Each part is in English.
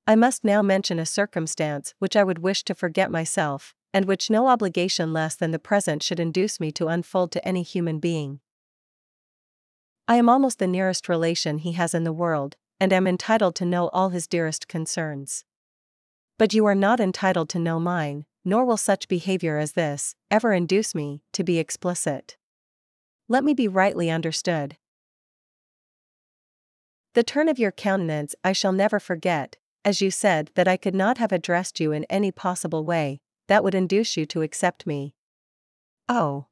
I must now mention a circumstance which I would wish to forget myself, and which no obligation less than the present should induce me to unfold to any human being. I am almost the nearest relation he has in the world, and am entitled to know all his dearest concerns. But you are not entitled to know mine, nor will such behavior as this ever induce me to be explicit. Let me be rightly understood. The turn of your countenance I shall never forget, as you said that I could not have addressed you in any possible way that would induce you to accept me. Oh!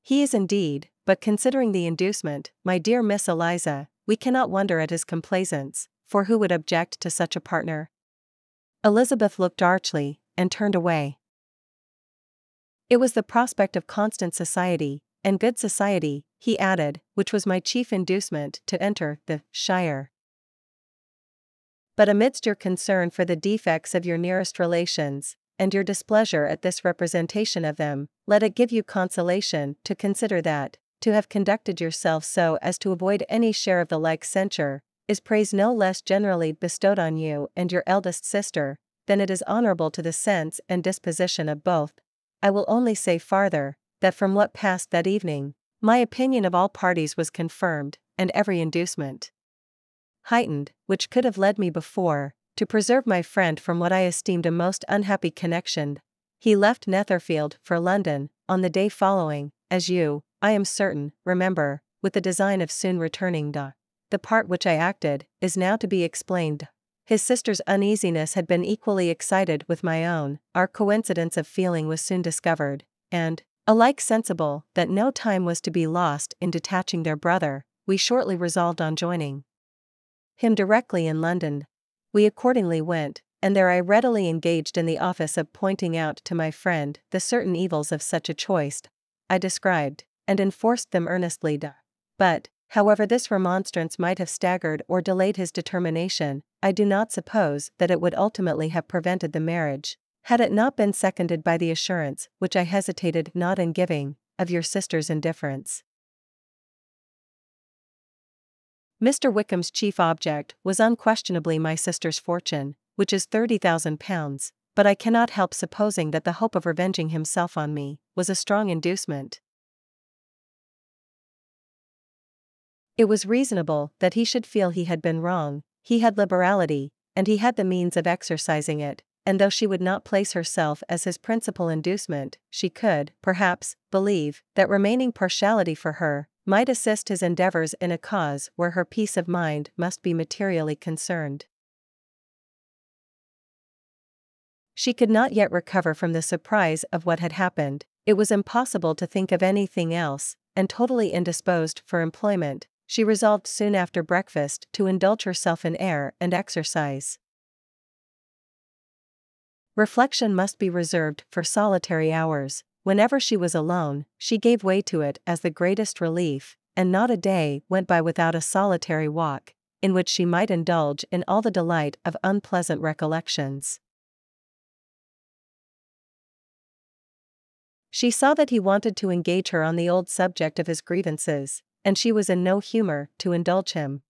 He is indeed, but considering the inducement, my dear Miss Eliza, we cannot wonder at his complaisance, for who would object to such a partner? Elizabeth looked archly, and turned away. It was the prospect of constant society, and good society, he added, which was my chief inducement to enter the shire. But amidst your concern for the defects of your nearest relations, and your displeasure at this representation of them, let it give you consolation to consider that, to have conducted yourself so as to avoid any share of the like censure, is praise no less generally bestowed on you and your eldest sister, than it is honorable to the sense and disposition of both. I will only say farther, that from what passed that evening, my opinion of all parties was confirmed, and every inducement heightened, which could have led me before, to preserve my friend from what I esteemed a most unhappy connection. He left Netherfield for London, on the day following, as you, I am certain, remember, with the design of soon returning. The part which I acted, is now to be explained. His sister's uneasiness had been equally excited with my own, our coincidence of feeling was soon discovered, and, alike sensible that no time was to be lost in detaching their brother, we shortly resolved on joining him directly in London. We accordingly went, and there I readily engaged in the office of pointing out to my friend the certain evils of such a choice I described, and enforced them earnestly. But, however this remonstrance might have staggered or delayed his determination, I do not suppose that it would ultimately have prevented the marriage, had it not been seconded by the assurance, which I hesitated not in giving, of your sister's indifference. Mr. Wickham's chief object was unquestionably my sister's fortune, which is £30,000, but I cannot help supposing that the hope of revenging himself on me was a strong inducement. It was reasonable that he should feel he had been wrong. He had liberality, and he had the means of exercising it, and though she would not place herself as his principal inducement, she could, perhaps, believe that remaining partiality for her might assist his endeavors in a cause where her peace of mind must be materially concerned. She could not yet recover from the surprise of what had happened. It was impossible to think of anything else, and totally indisposed for employment, she resolved soon after breakfast to indulge herself in air and exercise. Reflection must be reserved for solitary hours. Whenever she was alone, she gave way to it as the greatest relief, and not a day went by without a solitary walk, in which she might indulge in all the delight of unpleasant recollections. She saw that he wanted to engage her on the old subject of his grievances, and she was in no humor to indulge him.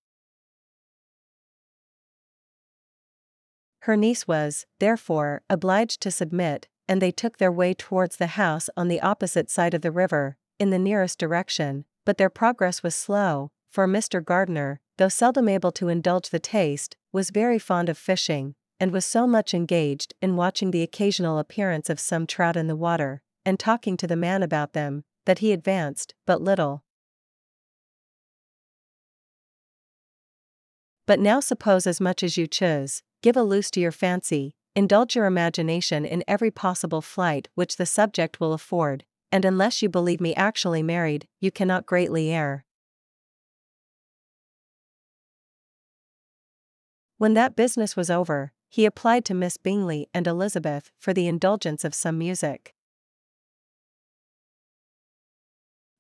Her niece was, therefore, obliged to submit, and they took their way towards the house on the opposite side of the river, in the nearest direction, but their progress was slow, for Mr. Gardiner, though seldom able to indulge the taste, was very fond of fishing, and was so much engaged in watching the occasional appearance of some trout in the water, and talking to the man about them, that he advanced but little. But now suppose as much as you choose, give a loose to your fancy, indulge your imagination in every possible flight which the subject will afford, and unless you believe me actually married, you cannot greatly err. When that business was over, he applied to Miss Bingley and Elizabeth for the indulgence of some music.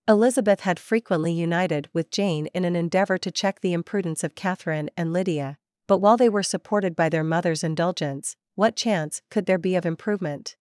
Elizabeth had frequently united with Jane in an endeavor to check the imprudence of Catherine and Lydia, but while they were supported by their mother's indulgence, what chance could there be of improvement?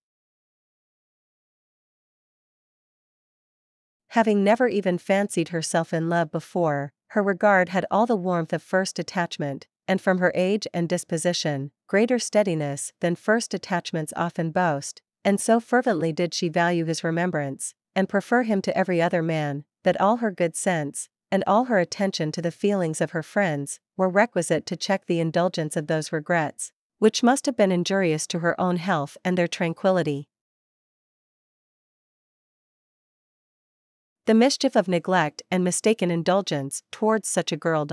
Having never even fancied herself in love before, her regard had all the warmth of first attachment, and from her age and disposition, greater steadiness than first attachments often boast, and so fervently did she value his remembrance, and prefer him to every other man, that all her good sense, and all her attention to the feelings of her friends, were requisite to check the indulgence of those regrets, which must have been injurious to her own health and their tranquillity. The mischief of neglect and mistaken indulgence towards such a girl.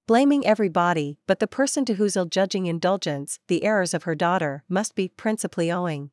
Blaming everybody but the person to whose ill-judging indulgence the errors of her daughter must be principally owing.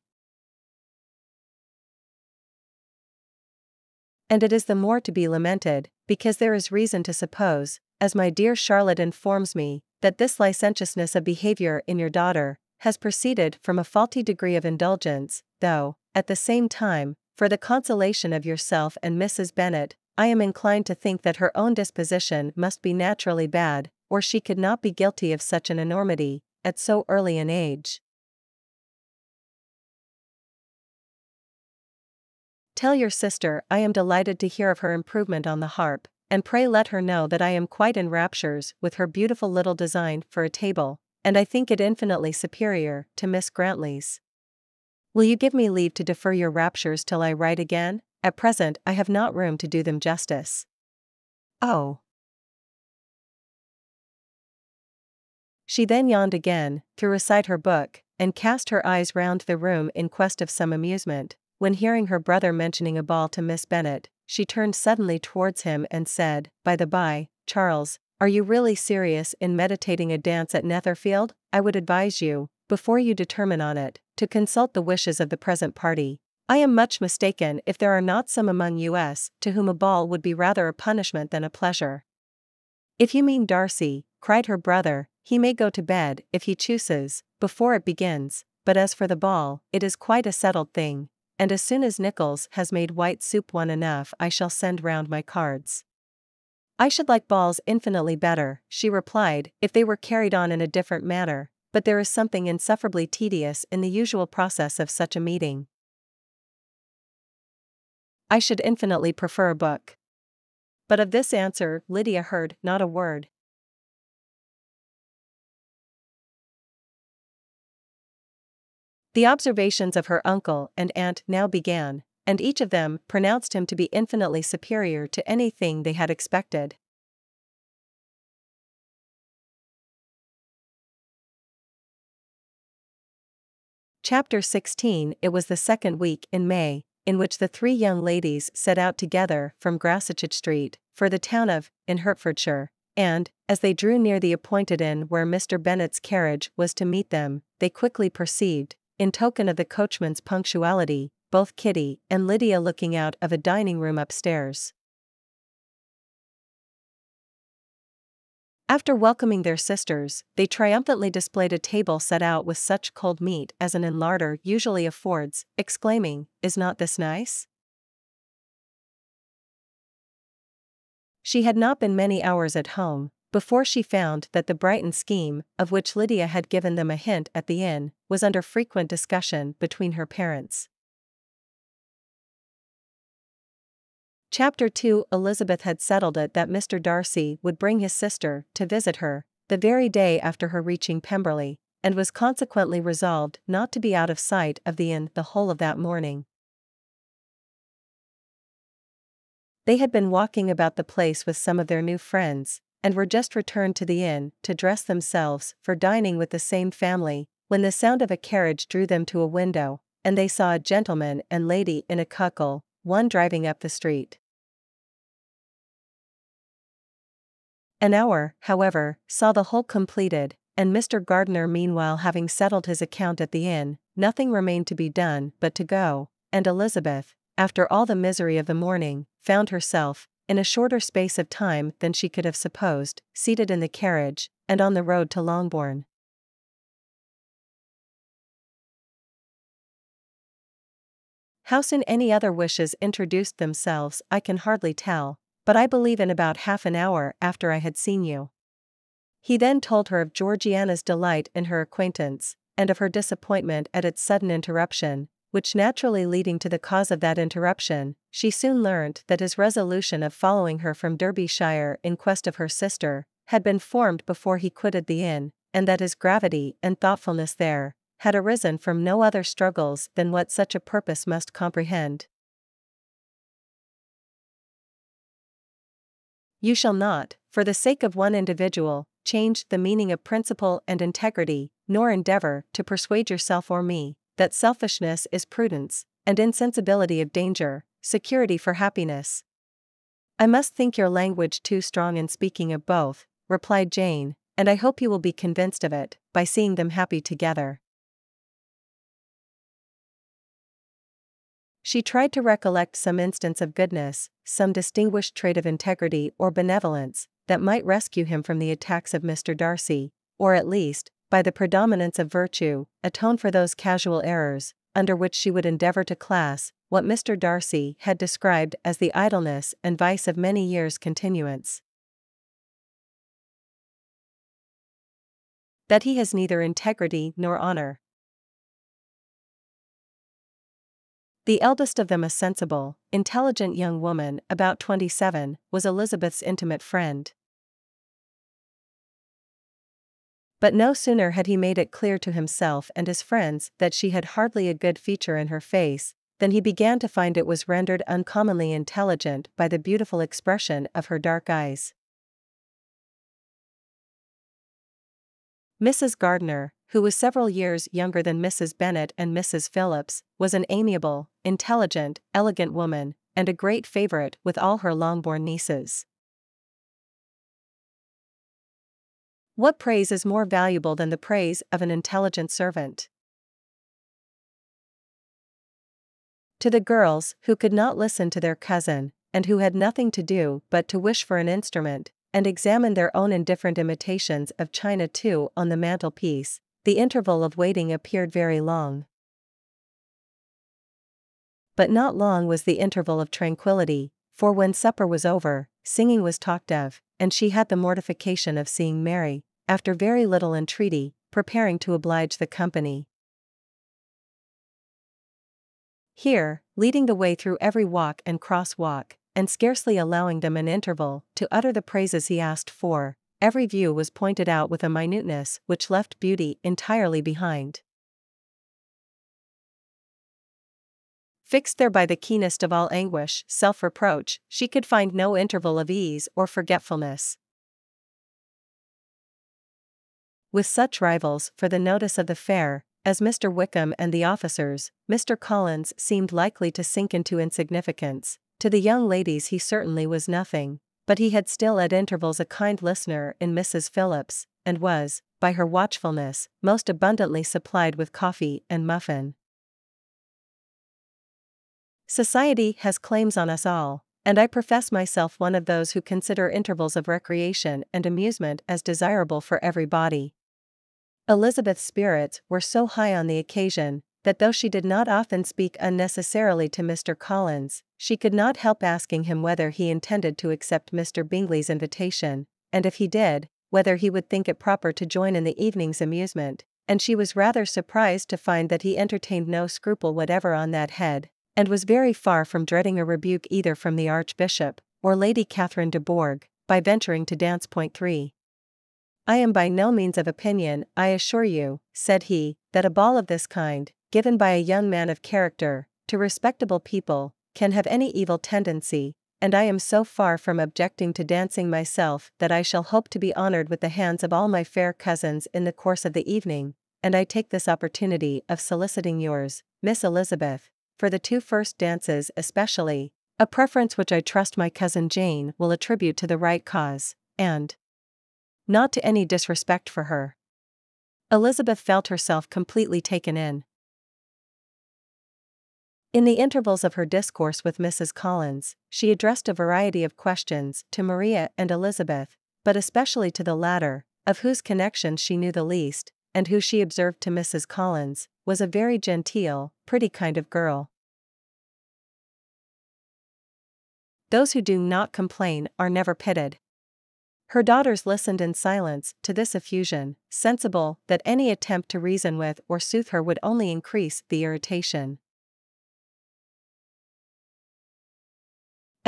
And it is the more to be lamented, because there is reason to suppose, as my dear Charlotte informs me, that this licentiousness of behavior in your daughter has proceeded from a faulty degree of indulgence, though, at the same time, for the consolation of yourself and Mrs. Bennet, I am inclined to think that her own disposition must be naturally bad, or she could not be guilty of such an enormity, at so early an age. Tell your sister I am delighted to hear of her improvement on the harp, and pray let her know that I am quite in raptures with her beautiful little design for a table, and I think it infinitely superior to Miss Grantley's. Will you give me leave to defer your raptures till I write again? At present I have not room to do them justice. Oh. She then yawned again, threw aside her book, and cast her eyes round the room in quest of some amusement, when hearing her brother mentioning a ball to Miss Bennet, she turned suddenly towards him and said, "By the by, Charles, are you really serious in meditating a dance at Netherfield? I would advise you, before you determine on it, to consult the wishes of the present party. I am much mistaken if there are not some among us to whom a ball would be rather a punishment than a pleasure." "If you mean Darcy," cried her brother, "he may go to bed, if he chooses, before it begins, but as for the ball, it is quite a settled thing, and as soon as Nichols has made white soup one enough I shall send round my cards." "I should like balls infinitely better," she replied, "if they were carried on in a different manner, but there is something insufferably tedious in the usual process of such a meeting. I should infinitely prefer a book." But of this answer Lydia heard not a word. The observations of her uncle and aunt now began, and each of them pronounced him to be infinitely superior to anything they had expected. Chapter 16. It was the second week in May, in which the three young ladies set out together from Grassetchett Street, for the town of, in Hertfordshire, and, as they drew near the appointed inn where Mr. Bennet's carriage was to meet them, they quickly perceived, in token of the coachman's punctuality, both Kitty and Lydia looking out of a dining-room upstairs. After welcoming their sisters, they triumphantly displayed a table set out with such cold meat as an inn larder usually affords, exclaiming, "Is not this nice?" She had not been many hours at home, before she found that the Brighton scheme, of which Lydia had given them a hint at the inn, was under frequent discussion between her parents. Chapter 2. Elizabeth had settled it that Mr. Darcy would bring his sister to visit her, the very day after her reaching Pemberley, and was consequently resolved not to be out of sight of the inn the whole of that morning. They had been walking about the place with some of their new friends, and were just returned to the inn to dress themselves for dining with the same family, when the sound of a carriage drew them to a window, and they saw a gentleman and lady in a cockle, one driving up the street. An hour, however, saw the whole completed, and Mr. Gardiner meanwhile having settled his account at the inn, nothing remained to be done but to go, and Elizabeth, after all the misery of the morning, found herself, in a shorter space of time than she could have supposed, seated in the carriage, and on the road to Longbourn. How soon any other wishes introduced themselves I can hardly tell, but I believe in about half an hour after I had seen you. He then told her of Georgiana's delight in her acquaintance, and of her disappointment at its sudden interruption, which naturally leading to the cause of that interruption, she soon learned that his resolution of following her from Derbyshire in quest of her sister had been formed before he quitted the inn, and that his gravity and thoughtfulness there had arisen from no other struggles than what such a purpose must comprehend. You shall not, for the sake of one individual, change the meaning of principle and integrity, nor endeavor to persuade yourself or me that selfishness is prudence, and insensibility of danger, security for happiness. I must think your language too strong in speaking of both, replied Jane, and I hope you will be convinced of it, by seeing them happy together. She tried to recollect some instance of goodness, some distinguished trait of integrity or benevolence, that might rescue him from the attacks of Mr. Darcy, or at least, by the predominance of virtue, atone for those casual errors, under which she would endeavor to class what Mr. Darcy had described as the idleness and vice of many years' continuance. That he has neither integrity nor honor. The eldest of them, a sensible, intelligent young woman about 27, was Elizabeth's intimate friend. But no sooner had he made it clear to himself and his friends that she had hardly a good feature in her face, than he began to find it was rendered uncommonly intelligent by the beautiful expression of her dark eyes. Mrs. Gardiner, who was several years younger than Mrs. Bennet and Mrs. Phillips, was an amiable, intelligent, elegant woman, and a great favorite with all her long-born nieces. What praise is more valuable than the praise of an intelligent servant? To the girls, who could not listen to their cousin, and who had nothing to do but to wish for an instrument, and examine their own indifferent imitations of china too on the mantelpiece, the interval of waiting appeared very long. But not long was the interval of tranquility, for when supper was over, singing was talked of, and she had the mortification of seeing Mary, after very little entreaty, preparing to oblige the company. Here, leading the way through every walk and cross-walk, and scarcely allowing them an interval to utter the praises he asked for, every view was pointed out with a minuteness which left beauty entirely behind. Fixed there by the keenest of all anguish, self-reproach, she could find no interval of ease or forgetfulness. With such rivals for the notice of the fair, as Mr. Wickham and the officers, Mr. Collins seemed likely to sink into insignificance. To the young ladies he certainly was nothing, but he had still at intervals a kind listener in Mrs. Phillips, and was, by her watchfulness, most abundantly supplied with coffee and muffin. Society has claims on us all, and I profess myself one of those who consider intervals of recreation and amusement as desirable for every body. Elizabeth's spirits were so high on the occasion, that though she did not often speak unnecessarily to Mr. Collins, she could not help asking him whether he intended to accept Mr. Bingley's invitation, and if he did, whether he would think it proper to join in the evening's amusement, and she was rather surprised to find that he entertained no scruple whatever on that head, and was very far from dreading a rebuke either from the Archbishop, or Lady Catherine de Bourgh, by venturing to dance. Point 3. I am by no means of opinion, I assure you, said he, that a ball of this kind, given by a young man of character, to respectable people, can have any evil tendency, and I am so far from objecting to dancing myself that I shall hope to be honored with the hands of all my fair cousins in the course of the evening, and I take this opportunity of soliciting yours, Miss Elizabeth, for the 2 first dances especially, a preference which I trust my cousin Jane will attribute to the right cause, and not to any disrespect for her. Elizabeth felt herself completely taken in. In the intervals of her discourse with Mrs. Collins, she addressed a variety of questions to Maria and Elizabeth, but especially to the latter, of whose connections she knew the least, and who she observed to Mrs. Collins, was a very genteel, pretty kind of girl. Those who do not complain are never pitied. Her daughters listened in silence to this effusion, sensible that any attempt to reason with or soothe her would only increase the irritation.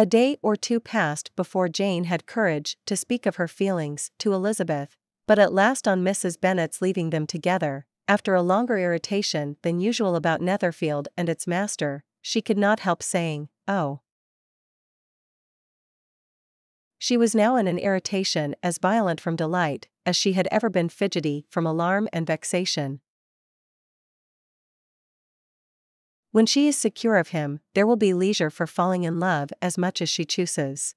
A day or two passed before Jane had courage to speak of her feelings to Elizabeth, but at last on Mrs. Bennet's leaving them together, after a longer irritation than usual about Netherfield and its master, she could not help saying, "Oh." She was now in an irritation as violent from delight as she had ever been fidgety from alarm and vexation. When she is secure of him, there will be leisure for falling in love as much as she chooses.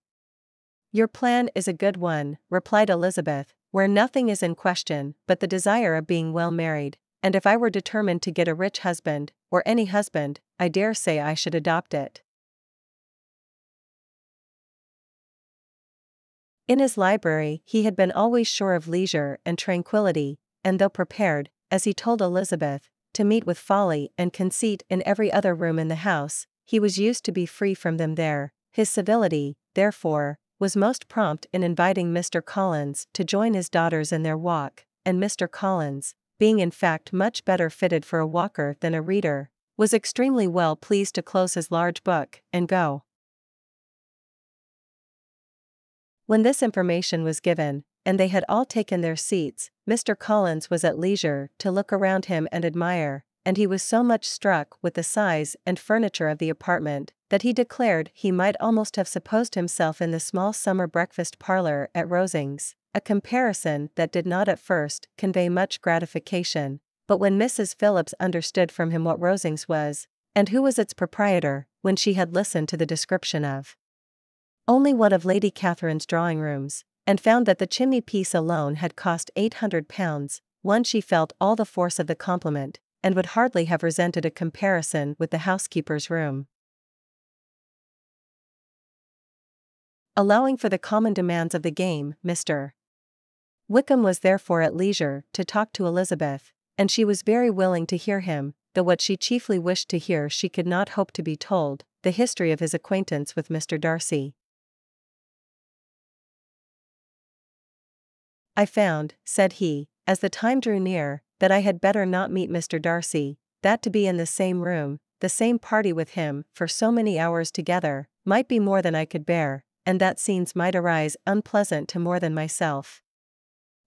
"Your plan is a good one," replied Elizabeth, "where nothing is in question but the desire of being well married, and if I were determined to get a rich husband, or any husband, I dare say I should adopt it." In his library he had been always sure of leisure and tranquility, and though prepared, as he told Elizabeth, to meet with folly and conceit in every other room in the house, he was used to be free from them there. His civility, therefore, was most prompt in inviting Mr. Collins to join his daughters in their walk, and Mr. Collins, being in fact much better fitted for a walker than a reader, was extremely well pleased to close his large book and go. When this information was given, and they had all taken their seats, Mr. Collins was at leisure to look around him and admire, and he was so much struck with the size and furniture of the apartment, that he declared he might almost have supposed himself in the small summer breakfast parlor at Rosings, a comparison that did not at first convey much gratification, but when Mrs. Phillips understood from him what Rosings was, and who was its proprietor, when she had listened to the description of only one of Lady Catherine's drawing-rooms, and found that the chimney-piece alone had cost £800, she felt all the force of the compliment, and would hardly have resented a comparison with the housekeeper's room. Allowing for the common demands of the game, Mr. Wickham was therefore at leisure to talk to Elizabeth, and she was very willing to hear him, though what she chiefly wished to hear she could not hope to be told, the history of his acquaintance with Mr. Darcy. "I found," said he, as the time drew near, "that I had better not meet Mr. Darcy, that to be in the same room, the same party with him, for so many hours together, might be more than I could bear, and that scenes might arise unpleasant to more than myself."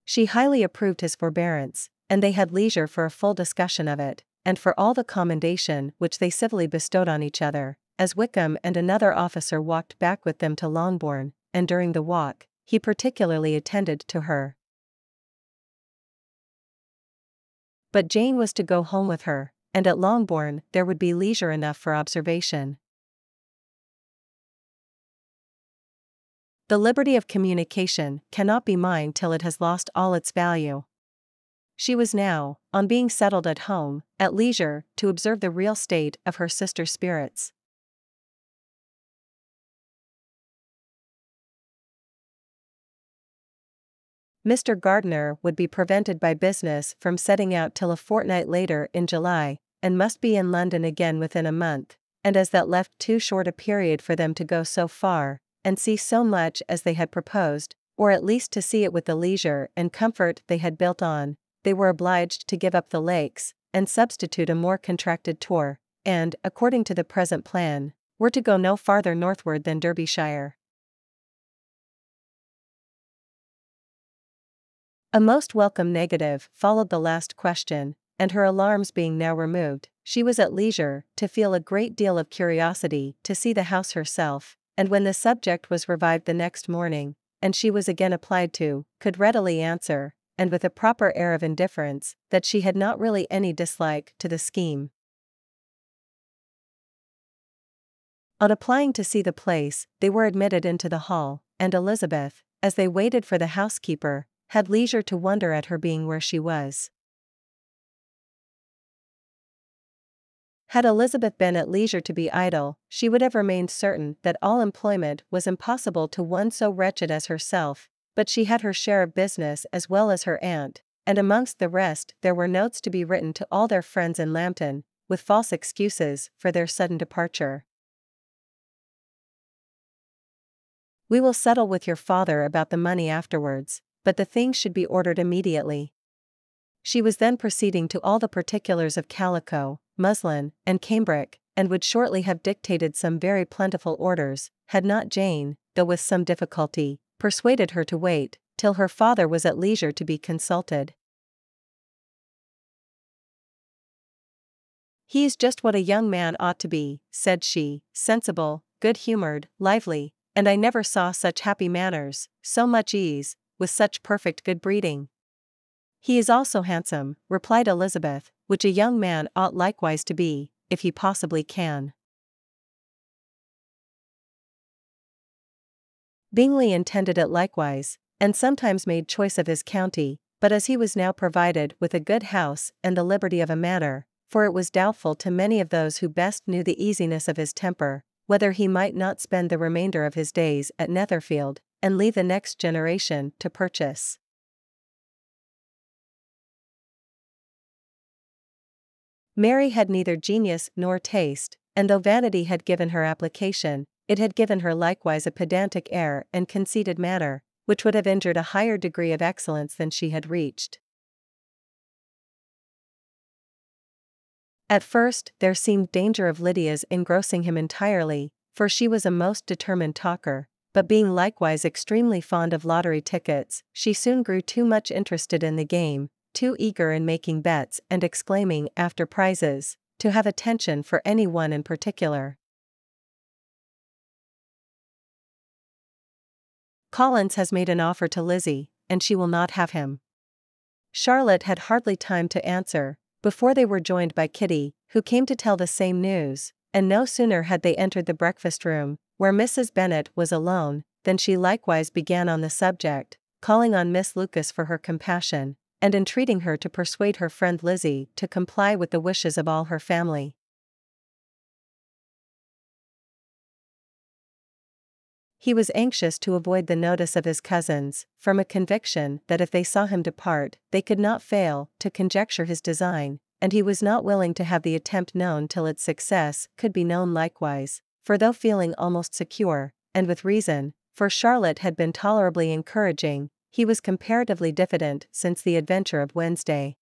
She highly approved his forbearance, and they had leisure for a full discussion of it, and for all the commendation which they civilly bestowed on each other, as Wickham and another officer walked back with them to Longbourn, and during the walk, he particularly attended to her. But Jane was to go home with her, and at Longbourn there would be leisure enough for observation. The liberty of communication cannot be mine till it has lost all its value. She was now, on being settled at home, at leisure to observe the real state of her sister's spirits. Mr. Gardiner would be prevented by business from setting out till a fortnight later in July, and must be in London again within a month, and as that left too short a period for them to go so far, and see so much as they had proposed, or at least to see it with the leisure and comfort they had built on, they were obliged to give up the lakes, and substitute a more contracted tour, and, according to the present plan, were to go no farther northward than Derbyshire. A most welcome negative followed the last question, and her alarms being now removed, she was at leisure to feel a great deal of curiosity to see the house herself, and when the subject was revived the next morning, and she was again applied to, could readily answer, and with a proper air of indifference, that she had not really any dislike to the scheme. On applying to see the place, they were admitted into the hall, and Elizabeth, as they waited for the housekeeper, had leisure to wonder at her being where she was. Had Elizabeth been at leisure to be idle, she would have remained certain that all employment was impossible to one so wretched as herself, but she had her share of business as well as her aunt, and amongst the rest there were notes to be written to all their friends in Lambton, with false excuses for their sudden departure. "We will settle with your father about the money afterwards, but the things should be ordered immediately." She was then proceeding to all the particulars of calico, muslin, and cambric, and would shortly have dictated some very plentiful orders, had not Jane, though with some difficulty, persuaded her to wait till her father was at leisure to be consulted. "He's just what a young man ought to be," said she, "sensible, good-humored, lively, and I never saw such happy manners, so much ease, with such perfect good breeding." "He is also handsome," replied Elizabeth, "which a young man ought likewise to be, if he possibly can." Bingley intended it likewise, and sometimes made choice of his county, but as he was now provided with a good house and the liberty of a manor, for it was doubtful to many of those who best knew the easiness of his temper, whether he might not spend the remainder of his days at Netherfield, and leave the next generation to purchase. Mary had neither genius nor taste, and though vanity had given her application, it had given her likewise a pedantic air and conceited manner, which would have injured a higher degree of excellence than she had reached. At first there seemed danger of Lydia's engrossing him entirely, for she was a most determined talker, but being likewise extremely fond of lottery tickets, she soon grew too much interested in the game, too eager in making bets and exclaiming after prizes, to have attention for any one in particular. "Collins has made an offer to Lizzie, and she will not have him." Charlotte had hardly time to answer, before they were joined by Kitty, who came to tell the same news, and no sooner had they entered the breakfast-room, where Mrs. Bennet was alone, than she likewise began on the subject, calling on Miss Lucas for her compassion, and entreating her to persuade her friend Lizzie to comply with the wishes of all her family. He was anxious to avoid the notice of his cousins, from a conviction that if they saw him depart, they could not fail to conjecture his design, and he was not willing to have the attempt known till its success could be known likewise, for though feeling almost secure, and with reason, for Charlotte had been tolerably encouraging, he was comparatively diffident since the adventure of Wednesday.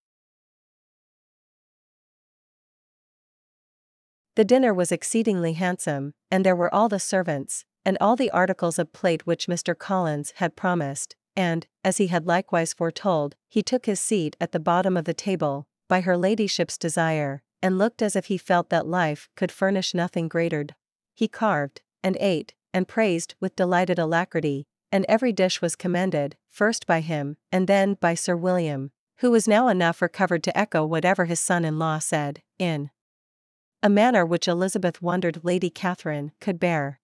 The dinner was exceedingly handsome, and there were all the servants, and all the articles of plate which Mr. Collins had promised, and, as he had likewise foretold, he took his seat at the bottom of the table, by her ladyship's desire, and looked as if he felt that life could furnish nothing greater. He carved, and ate, and praised with delighted alacrity, and every dish was commended, first by him, and then by Sir William, who was now enough recovered to echo whatever his son-in-law said, in a manner which Elizabeth wondered Lady Catherine could bear.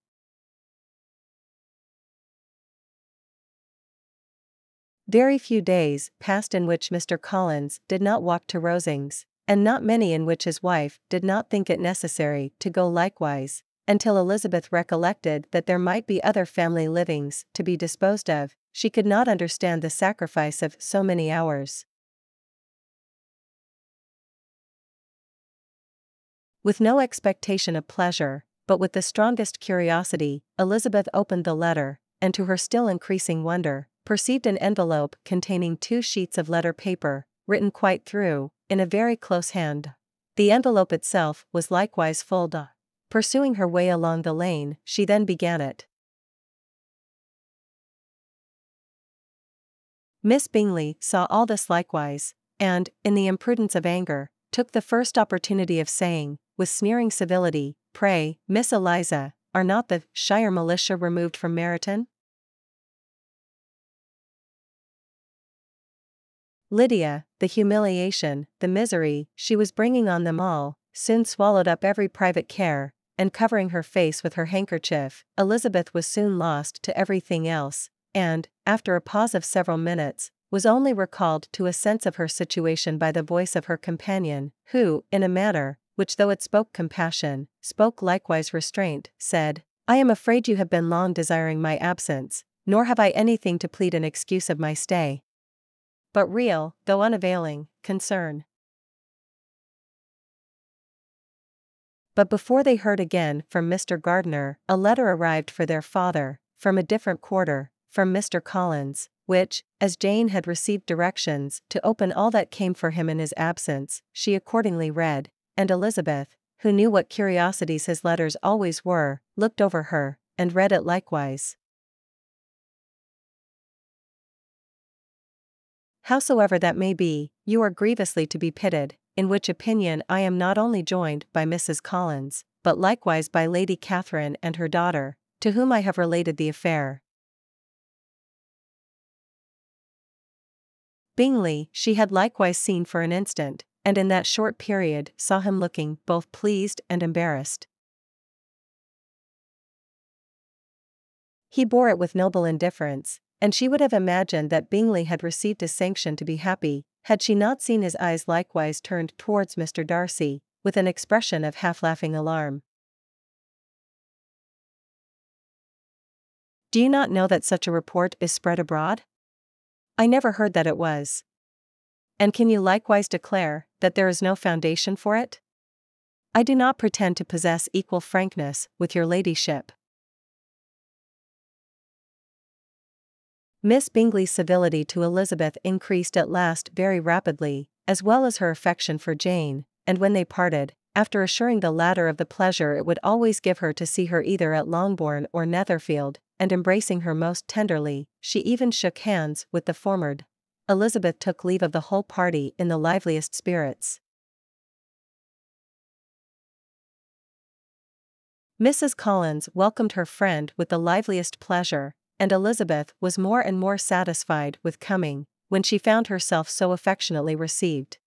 Very few days passed in which Mr. Collins did not walk to Rosings, and not many in which his wife did not think it necessary to go likewise, until Elizabeth recollected that there might be other family livings to be disposed of. She could not understand the sacrifice of so many hours. With no expectation of pleasure, but with the strongest curiosity, Elizabeth opened the letter, and to her still increasing wonder, perceived an envelope containing 2 sheets of letter paper, written quite through, in a very close hand. The envelope itself was likewise full. Pursuing her way along the lane, she then began it. Miss Bingley saw all this likewise, and, in the imprudence of anger, took the first opportunity of saying, with sneering civility, "Pray, Miss Eliza, are not the Shire militia removed from Meryton?" Lydia, the humiliation, the misery she was bringing on them all, soon swallowed up every private care, and covering her face with her handkerchief, Elizabeth was soon lost to everything else, and, after a pause of several minutes, was only recalled to a sense of her situation by the voice of her companion, who, in a manner, which though it spoke compassion, spoke likewise restraint, said, "I am afraid you have been long desiring my absence, nor have I anything to plead in excuse of my stay. But real, though unavailing, concern." But before they heard again from Mr. Gardiner, a letter arrived for their father, from a different quarter, from Mr. Collins, which, as Jane had received directions to open all that came for him in his absence, she accordingly read, and Elizabeth, who knew what curiosities his letters always were, looked over her, and read it likewise. Howsoever that may be, you are grievously to be pitied, in which opinion I am not only joined by Mrs. Collins, but likewise by Lady Catherine and her daughter, to whom I have related the affair. Bingley she had likewise seen for an instant, and in that short period saw him looking both pleased and embarrassed. He bore it with noble indifference, and she would have imagined that Bingley had received his sanction to be happy, had she not seen his eyes likewise turned towards Mr. Darcy, with an expression of half-laughing alarm. Do you not know that such a report is spread abroad? I never heard that it was. And can you likewise declare that there is no foundation for it? I do not pretend to possess equal frankness with your ladyship. Miss Bingley's civility to Elizabeth increased at last very rapidly, as well as her affection for Jane, and when they parted, after assuring the latter of the pleasure it would always give her to see her either at Longbourn or Netherfield, and embracing her most tenderly, she even shook hands with the former. Elizabeth took leave of the whole party in the liveliest spirits. Mrs. Collins welcomed her friend with the liveliest pleasure, and Elizabeth was more and more satisfied with coming, when she found herself so affectionately received.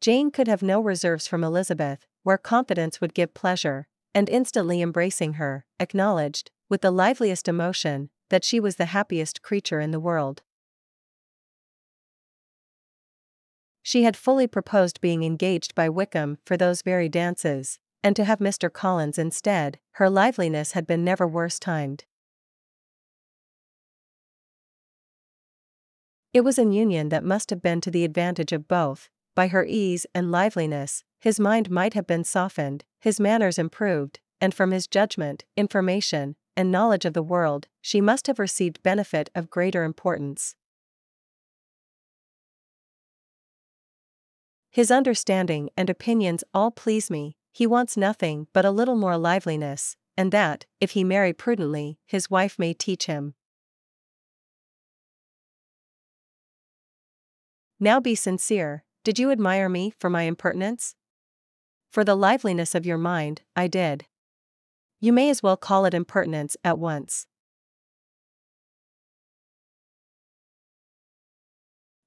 Jane could have no reserves from Elizabeth, where confidence would give pleasure, and instantly embracing her, acknowledged, with the liveliest emotion, that she was the happiest creature in the world. She had fully proposed being engaged by Wickham for those very dances, and to have Mr. Collins instead. Her liveliness had been never worse timed. It was an union that must have been to the advantage of both. By her ease and liveliness, his mind might have been softened, his manners improved, and from his judgment, information, and knowledge of the world, she must have received benefit of greater importance. His understanding and opinions all please me. He wants nothing but a little more liveliness, and that, if he marry prudently, his wife may teach him. Now be sincere. Did you admire me for my impertinence? For the liveliness of your mind, I did. You may as well call it impertinence at once.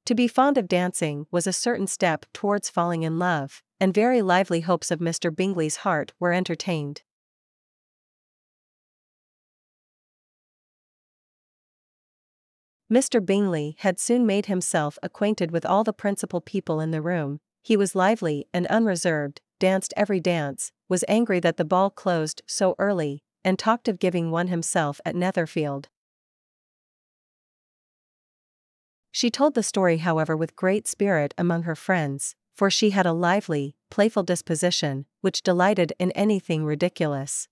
To be fond of dancing was a certain step towards falling in love, and very lively hopes of Mr. Bingley's heart were entertained. Mr. Bingley had soon made himself acquainted with all the principal people in the room. He was lively and unreserved, danced every dance, was angry that the ball closed so early, and talked of giving one himself at Netherfield. She told the story however with great spirit among her friends, for she had a lively, playful disposition, which delighted in anything ridiculous.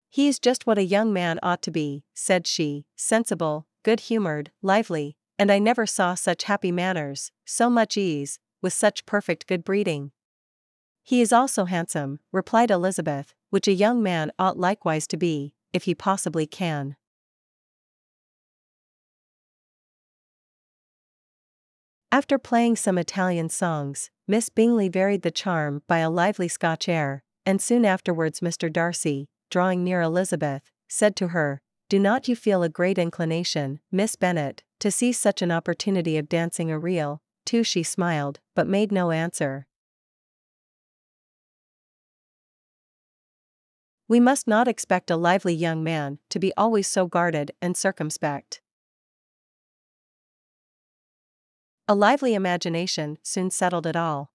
He is just what a young man ought to be, said she, sensible, good-humored, lively, and I never saw such happy manners, so much ease, with such perfect good breeding. He is also handsome, replied Elizabeth, which a young man ought likewise to be, if he possibly can. After playing some Italian songs, Miss Bingley varied the charm by a lively Scotch air, and soon afterwards Mr. Darcy, drawing near Elizabeth, said to her, "Do not you feel a great inclination, Miss Bennet, to seize such an opportunity of dancing a reel?" Too she smiled, but made no answer. We must not expect a lively young man to be always so guarded and circumspect. A lively imagination soon settled it all.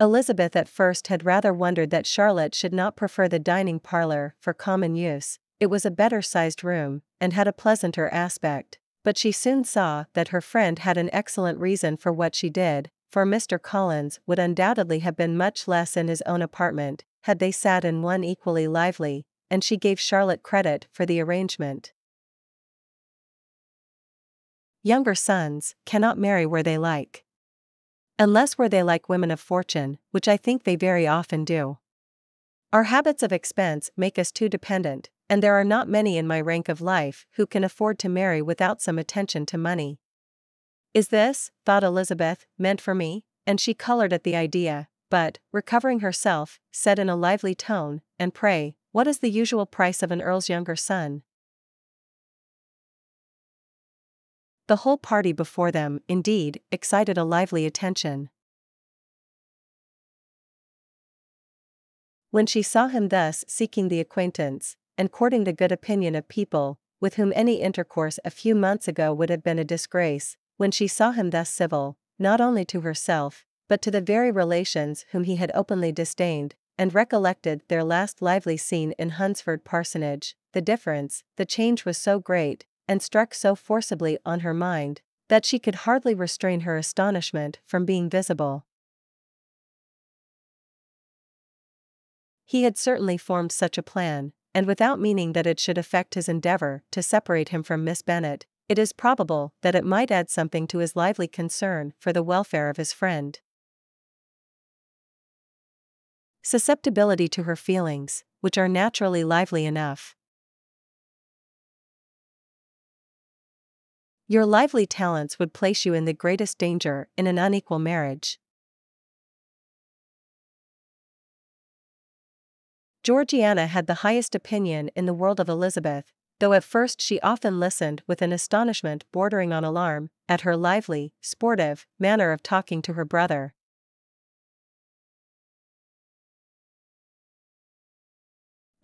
Elizabeth at first had rather wondered that Charlotte should not prefer the dining parlour for common use. It was a better-sized room, and had a pleasanter aspect, but she soon saw that her friend had an excellent reason for what she did, for Mr. Collins would undoubtedly have been much less in his own apartment, had they sat in one equally lively, and she gave Charlotte credit for the arrangement. Younger sons cannot marry where they like. Unless where they like women of fortune, which I think they very often do. Our habits of expense make us too dependent, and there are not many in my rank of life who can afford to marry without some attention to money. Is this, thought Elizabeth, meant for me? And she colored at the idea, but, recovering herself, said in a lively tone, and pray, what is the usual price of an earl's younger son? The whole party before them, indeed, excited a lively attention. When she saw him thus seeking the acquaintance, and courting the good opinion of people, with whom any intercourse a few months ago would have been a disgrace, when she saw him thus civil, not only to herself, but to the very relations whom he had openly disdained, and recollected their last lively scene in Hunsford Parsonage, the difference, the change was so great, and struck so forcibly on her mind, that she could hardly restrain her astonishment from being visible. He had certainly formed such a plan, and without meaning that it should affect his endeavor to separate him from Miss Bennet, it is probable that it might add something to his lively concern for the welfare of his friend. Susceptibility to her feelings, which are naturally lively enough. Your lively talents would place you in the greatest danger in an unequal marriage. Georgiana had the highest opinion in the world of Elizabeth, though at first she often listened with an astonishment bordering on alarm, at her lively, sportive manner of talking to her brother.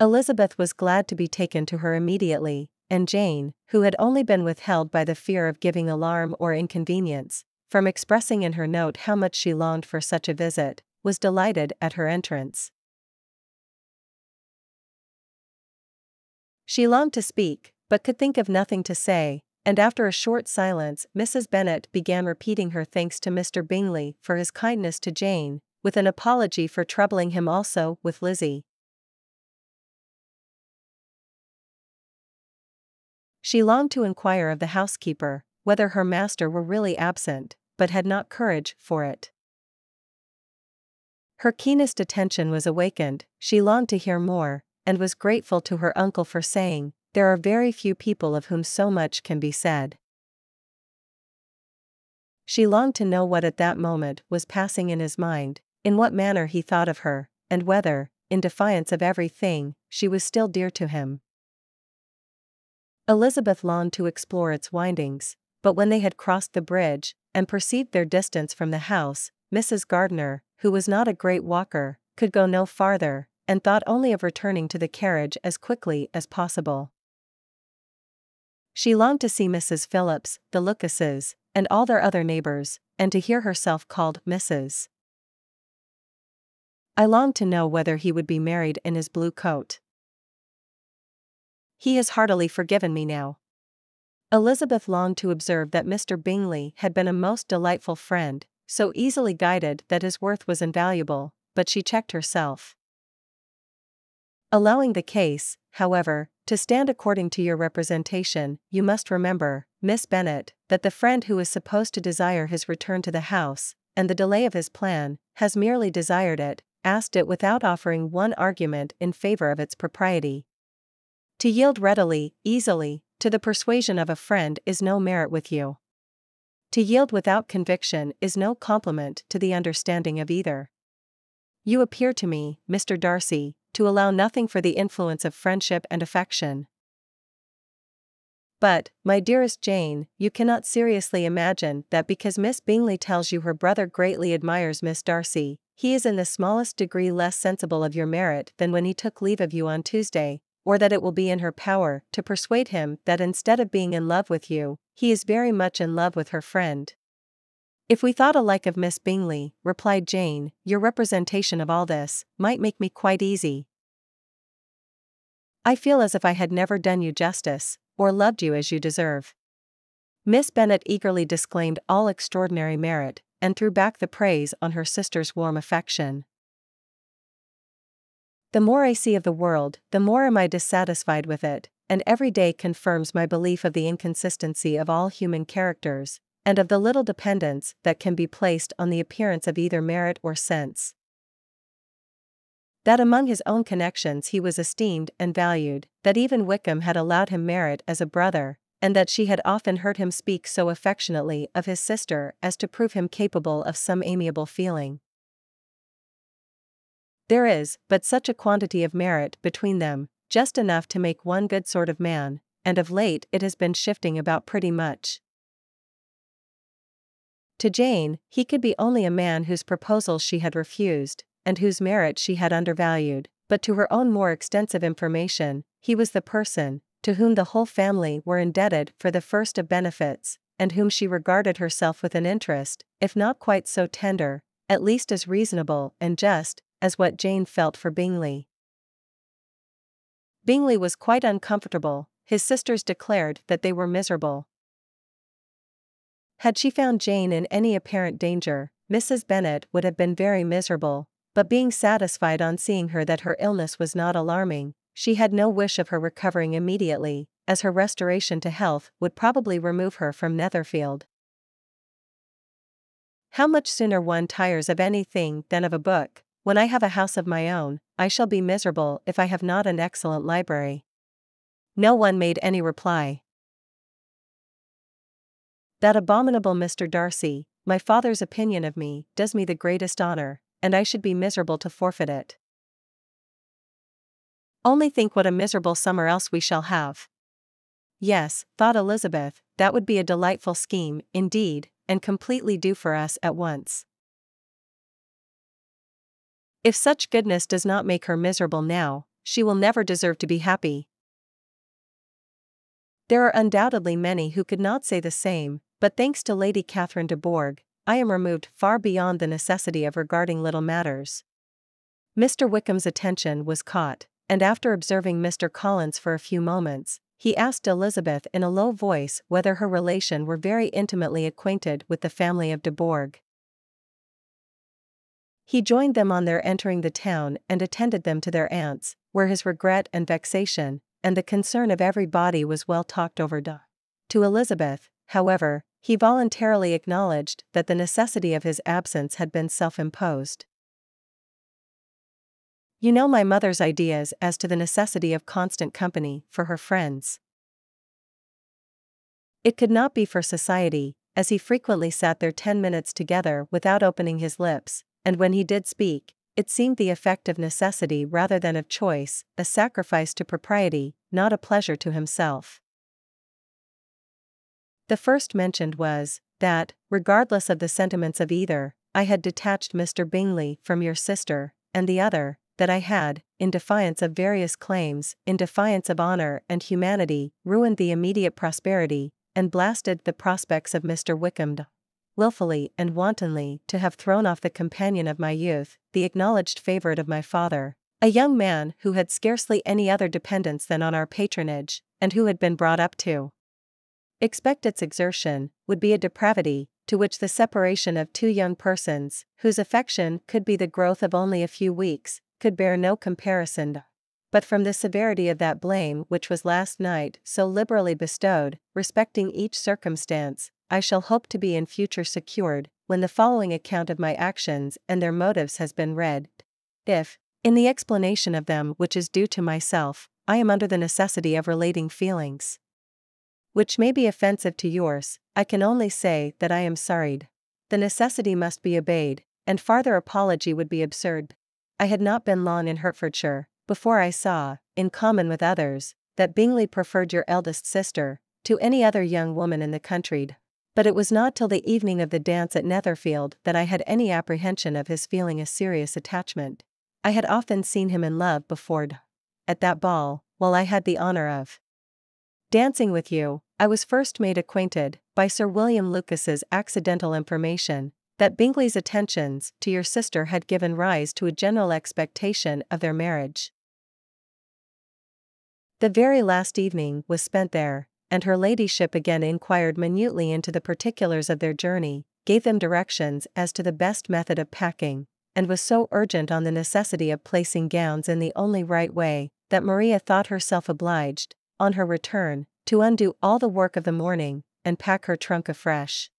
Elizabeth was glad to be taken to her immediately, and Jane, who had only been withheld by the fear of giving alarm or inconvenience, from expressing in her note how much she longed for such a visit, was delighted at her entrance. She longed to speak, but could think of nothing to say, and after a short silence Mrs. Bennet began repeating her thanks to Mr. Bingley for his kindness to Jane, with an apology for troubling him also with Lizzie. She longed to inquire of the housekeeper whether her master were really absent, but had not courage for it. Her keenest attention was awakened, she longed to hear more, and was grateful to her uncle for saying, "There are very few people of whom so much can be said." She longed to know what at that moment was passing in his mind, in what manner he thought of her, and whether, in defiance of everything, she was still dear to him. Elizabeth longed to explore its windings, but when they had crossed the bridge, and perceived their distance from the house, Mrs. Gardiner, who was not a great walker, could go no farther, and thought only of returning to the carriage as quickly as possible. She longed to see Mrs. Phillips, the Lucases, and all their other neighbors, and to hear herself called Mrs. I longed to know whether he would be married in his blue coat. He has heartily forgiven me now. Elizabeth longed to observe that Mr. Bingley had been a most delightful friend, so easily guided that his worth was invaluable, but she checked herself. Allowing the case, however, to stand according to your representation, you must remember, Miss Bennet, that the friend who is supposed to desire his return to the house, and the delay of his plan, has merely desired it, asked it without offering one argument in favor of its propriety. To yield readily, easily, to the persuasion of a friend is no merit with you. To yield without conviction is no compliment to the understanding of either. You appear to me, Mr. Darcy, to allow nothing for the influence of friendship and affection. But, my dearest Jane, you cannot seriously imagine that because Miss Bingley tells you her brother greatly admires Miss Darcy, he is in the smallest degree less sensible of your merit than when he took leave of you on Tuesday, or that it will be in her power to persuade him that instead of being in love with you, he is very much in love with her friend. If we thought alike of Miss Bingley, replied Jane, your representation of all this might make me quite easy. I feel as if I had never done you justice, or loved you as you deserve. Miss Bennet eagerly disclaimed all extraordinary merit, and threw back the praise on her sister's warm affection. The more I see of the world, the more am I dissatisfied with it, and every day confirms my belief of the inconsistency of all human characters, and of the little dependence that can be placed on the appearance of either merit or sense. That among his own connections he was esteemed and valued, that even Wickham had allowed him merit as a brother, and that she had often heard him speak so affectionately of his sister as to prove him capable of some amiable feeling. There is but such a quantity of merit between them, just enough to make one good sort of man, and of late it has been shifting about pretty much. To Jane, he could be only a man whose proposals she had refused, and whose merit she had undervalued, but to her own more extensive information, he was the person to whom the whole family were indebted for the first of benefits, and whom she regarded herself with an interest, if not quite so tender, at least as reasonable and just, as what Jane felt for Bingley. Bingley was quite uncomfortable. His sisters declared that they were miserable. Had she found Jane in any apparent danger, Mrs. Bennet would have been very miserable, but being satisfied on seeing her that her illness was not alarming, she had no wish of her recovering immediately, as her restoration to health would probably remove her from Netherfield. How much sooner one tires of anything than of a book. When I have a house of my own, I shall be miserable if I have not an excellent library. No one made any reply. That abominable Mr. Darcy, my father's opinion of me, does me the greatest honor, and I should be miserable to forfeit it. Only think what a miserable summer else we shall have. Yes, thought Elizabeth, that would be a delightful scheme, indeed, and completely do for us at once. If such goodness does not make her miserable now, she will never deserve to be happy. There are undoubtedly many who could not say the same, but thanks to Lady Catherine de Bourgh, I am removed far beyond the necessity of regarding little matters. Mr. Wickham's attention was caught, and after observing Mr. Collins for a few moments, he asked Elizabeth in a low voice whether her relation were very intimately acquainted with the family of de Bourgh. He joined them on their entering the town and attended them to their aunt's, where his regret and vexation, and the concern of everybody was well talked over. To Elizabeth, however, he voluntarily acknowledged that the necessity of his absence had been self-imposed. You know my mother's ideas as to the necessity of constant company for her friends. It could not be for society, as he frequently sat there 10 minutes together without opening his lips, and when he did speak, it seemed the effect of necessity rather than of choice, a sacrifice to propriety, not a pleasure to himself. The first mentioned was, that, regardless of the sentiments of either, I had detached Mr. Bingley from your sister, and the other, that I had, in defiance of various claims, in defiance of honor and humanity, ruined the immediate prosperity, and blasted the prospects of Mr. Wickham, wilfully and wantonly to have thrown off the companion of my youth, the acknowledged favorite of my father, a young man who had scarcely any other dependence than on our patronage, and who had been brought up to expect its exertion, would be a depravity, to which the separation of two young persons, whose affection could be the growth of only a few weeks, could bear no comparison. But from the severity of that blame which was last night so liberally bestowed, respecting each circumstance, I shall hope to be in future secured, when the following account of my actions and their motives has been read. If, in the explanation of them which is due to myself, I am under the necessity of relating feelings which may be offensive to yours, I can only say that I am sorry. The necessity must be obeyed, and farther apology would be absurd. I had not been long in Hertfordshire, before I saw, in common with others, that Bingley preferred your eldest sister to any other young woman in the country. But it was not till the evening of the dance at Netherfield that I had any apprehension of his feeling a serious attachment. I had often seen him in love before. At that ball, while I had the honor of dancing with you, I was first made acquainted, by Sir William Lucas's accidental information, that Bingley's attentions to your sister had given rise to a general expectation of their marriage. The very last evening was spent there, and her ladyship again inquired minutely into the particulars of their journey, gave them directions as to the best method of packing, and was so urgent on the necessity of placing gowns in the only right way, that Maria thought herself obliged, on her return, to undo all the work of the morning, and pack her trunk afresh.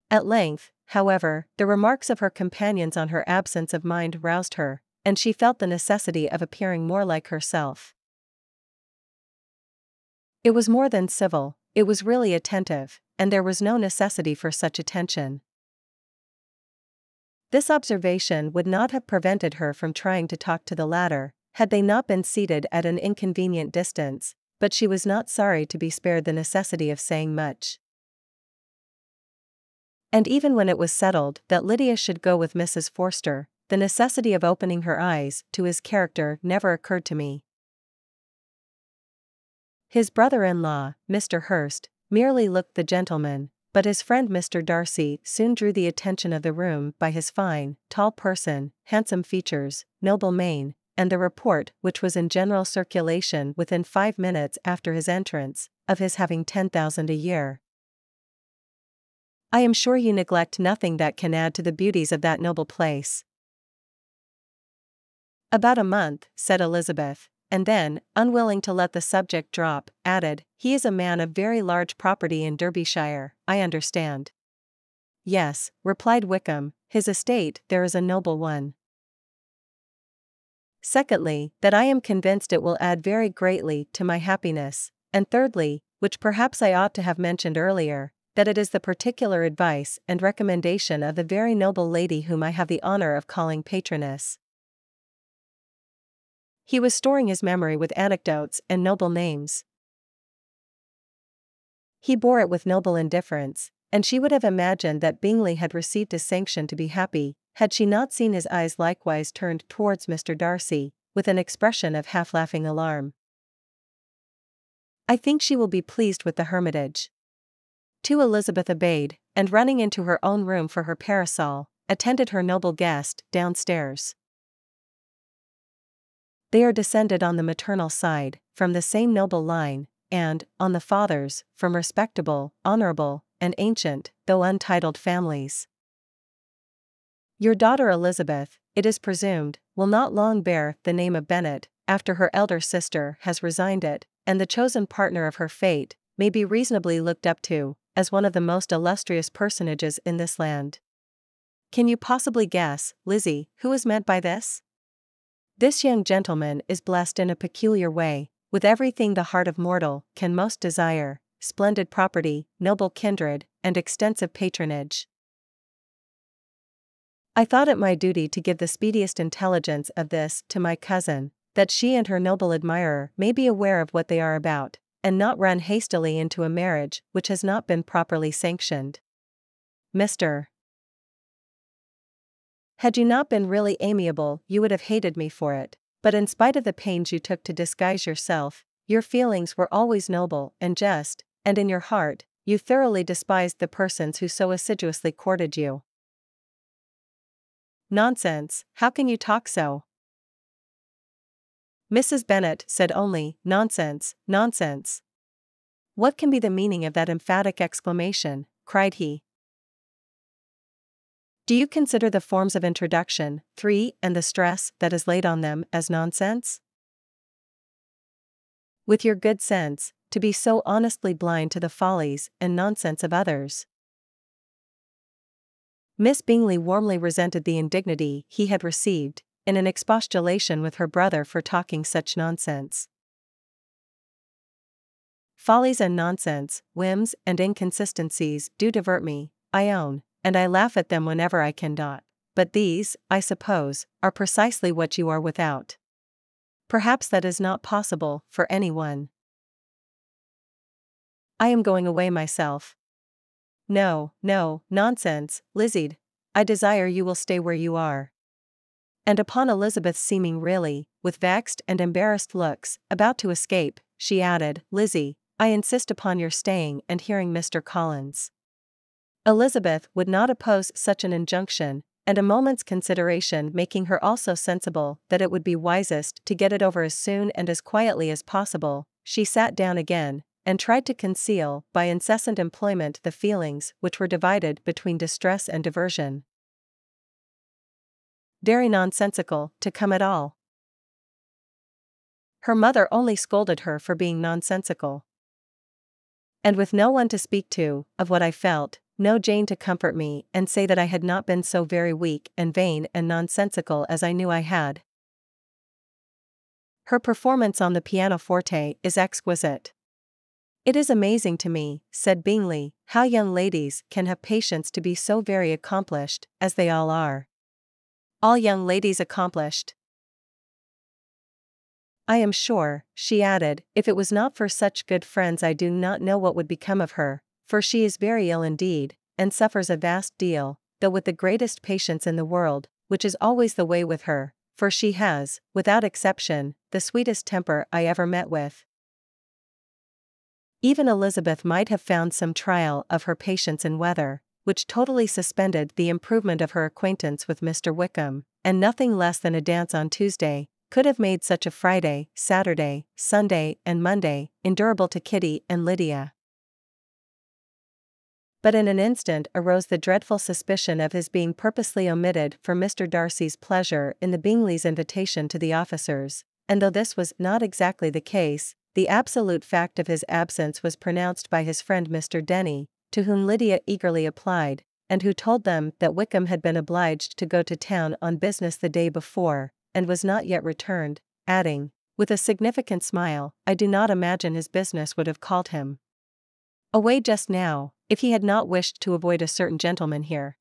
At length, however, the remarks of her companions on her absence of mind roused her, and she felt the necessity of appearing more like herself. It was more than civil, it was really attentive, and there was no necessity for such attention. This observation would not have prevented her from trying to talk to the latter, had they not been seated at an inconvenient distance, but she was not sorry to be spared the necessity of saying much. And even when it was settled that Lydia should go with Mrs. Forster, the necessity of opening her eyes to his character never occurred to me. His brother-in-law, Mr. Hurst, merely looked the gentleman, but his friend Mr. Darcy soon drew the attention of the room by his fine, tall person, handsome features, noble mien, and the report which was in general circulation within 5 minutes after his entrance, of his having 10,000 a year. "I am sure you neglect nothing that can add to the beauties of that noble place." "About a month," said Elizabeth, and then, unwilling to let the subject drop, added, "He is a man of very large property in Derbyshire, I understand." "Yes," replied Wickham, "his estate there is a noble one. Secondly, that I am convinced it will add very greatly to my happiness, and thirdly, which perhaps I ought to have mentioned earlier, that it is the particular advice and recommendation of the very noble lady whom I have the honor of calling patroness." He was storing his memory with anecdotes and noble names. He bore it with noble indifference, and she would have imagined that Bingley had received his sanction to be happy, had she not seen his eyes likewise turned towards Mr. Darcy, with an expression of half-laughing alarm. "I think she will be pleased with the Hermitage." To Elizabeth obeyed, and running into her own room for her parasol, attended her noble guest downstairs. They are descended on the maternal side, from the same noble line, and, on the father's, from respectable, honorable, and ancient, though untitled families. Your daughter Elizabeth, it is presumed, will not long bear the name of Bennet, after her elder sister has resigned it, and the chosen partner of her fate may be reasonably looked up to, as one of the most illustrious personages in this land. Can you possibly guess, Lizzie, who is meant by this? This young gentleman is blessed in a peculiar way, with everything the heart of mortal can most desire, splendid property, noble kindred, and extensive patronage. I thought it my duty to give the speediest intelligence of this to my cousin, that she and her noble admirer may be aware of what they are about, and not run hastily into a marriage which has not been properly sanctioned. Mr. Had you not been really amiable, you would have hated me for it, but in spite of the pains you took to disguise yourself, your feelings were always noble and just, and in your heart, you thoroughly despised the persons who so assiduously courted you. Nonsense, how can you talk so? Mrs. Bennet said only, "Nonsense, nonsense." "What can be the meaning of that emphatic exclamation?" cried he. "Do you consider the forms of introduction, 3, and the stress that is laid on them, as nonsense? With your good sense, to be so honestly blind to the follies and nonsense of others?" Miss Bingley warmly resented the indignity he had received, in an expostulation with her brother for talking such nonsense. "Follies and nonsense, whims and inconsistencies do divert me, I own, and I laugh at them whenever I can not, but these, I suppose, are precisely what you are without. Perhaps that is not possible for anyone. I am going away myself." "No, no, nonsense, Lizzie. I desire you will stay where you are." And upon Elizabeth seeming really, with vexed and embarrassed looks, about to escape, she added, "Lizzie, I insist upon your staying and hearing Mr. Collins." Elizabeth would not oppose such an injunction, and a moment's consideration making her also sensible that it would be wisest to get it over as soon and as quietly as possible, she sat down again, and tried to conceal by incessant employment the feelings which were divided between distress and diversion. very nonsensical, to come at all. Her mother only scolded her for being nonsensical. And with no one to speak to, of what I felt, no Jane to comfort me and say that I had not been so very weak and vain and nonsensical as I knew I had. Her performance on the pianoforte is exquisite. It is amazing to me, said Bingley, how young ladies can have patience to be so very accomplished, as they all are. All young ladies accomplished. I am sure, she added, if it was not for such good friends I do not know what would become of her, for she is very ill indeed, and suffers a vast deal, though with the greatest patience in the world, which is always the way with her, for she has, without exception, the sweetest temper I ever met with. Even Elizabeth might have found some trial of her patience in weather, which totally suspended the improvement of her acquaintance with Mr. Wickham, and nothing less than a dance on Tuesday could have made such a Friday, Saturday, Sunday, and Monday endurable to Kitty and Lydia. But in an instant arose the dreadful suspicion of his being purposely omitted for Mr. Darcy's pleasure in the Bingley's invitation to the officers, and though this was not exactly the case, the absolute fact of his absence was pronounced by his friend Mr. Denny, to whom Lydia eagerly applied, and who told them that Wickham had been obliged to go to town on business the day before, and was not yet returned, adding, with a significant smile, I do not imagine his business would have called him away just now, if he had not wished to avoid a certain gentleman here.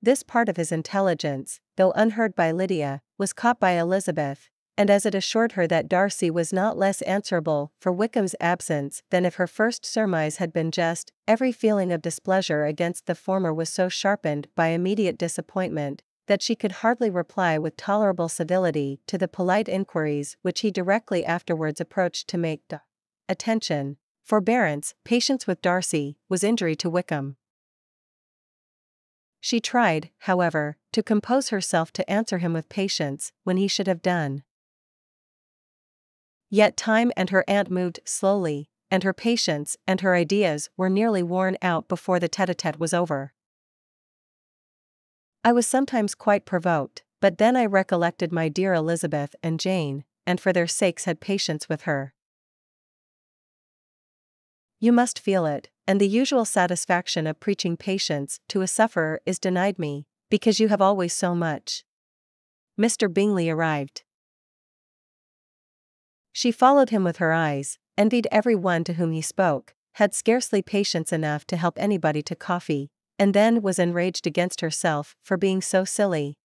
This part of his intelligence, though unheard by Lydia, was caught by Elizabeth, and as it assured her that Darcy was not less answerable for Wickham's absence than if her first surmise had been just, every feeling of displeasure against the former was so sharpened by immediate disappointment, that she could hardly reply with tolerable civility to the polite inquiries which he directly afterwards approached to make. Attention, forbearance, patience with Darcy, was injury to Wickham. She tried, however, to compose herself to answer him with patience, when he should have done. Yet time and her aunt moved slowly, and her patience and her ideas were nearly worn out before the tete-a-tete was over. I was sometimes quite provoked, but then I recollected my dear Elizabeth and Jane, and for their sakes had patience with her. You must feel it, and the usual satisfaction of preaching patience to a sufferer is denied me, because you have always so much. Mr. Bingley arrived. She followed him with her eyes, envied every one to whom he spoke, had scarcely patience enough to help anybody to coffee, and then was enraged against herself for being so silly.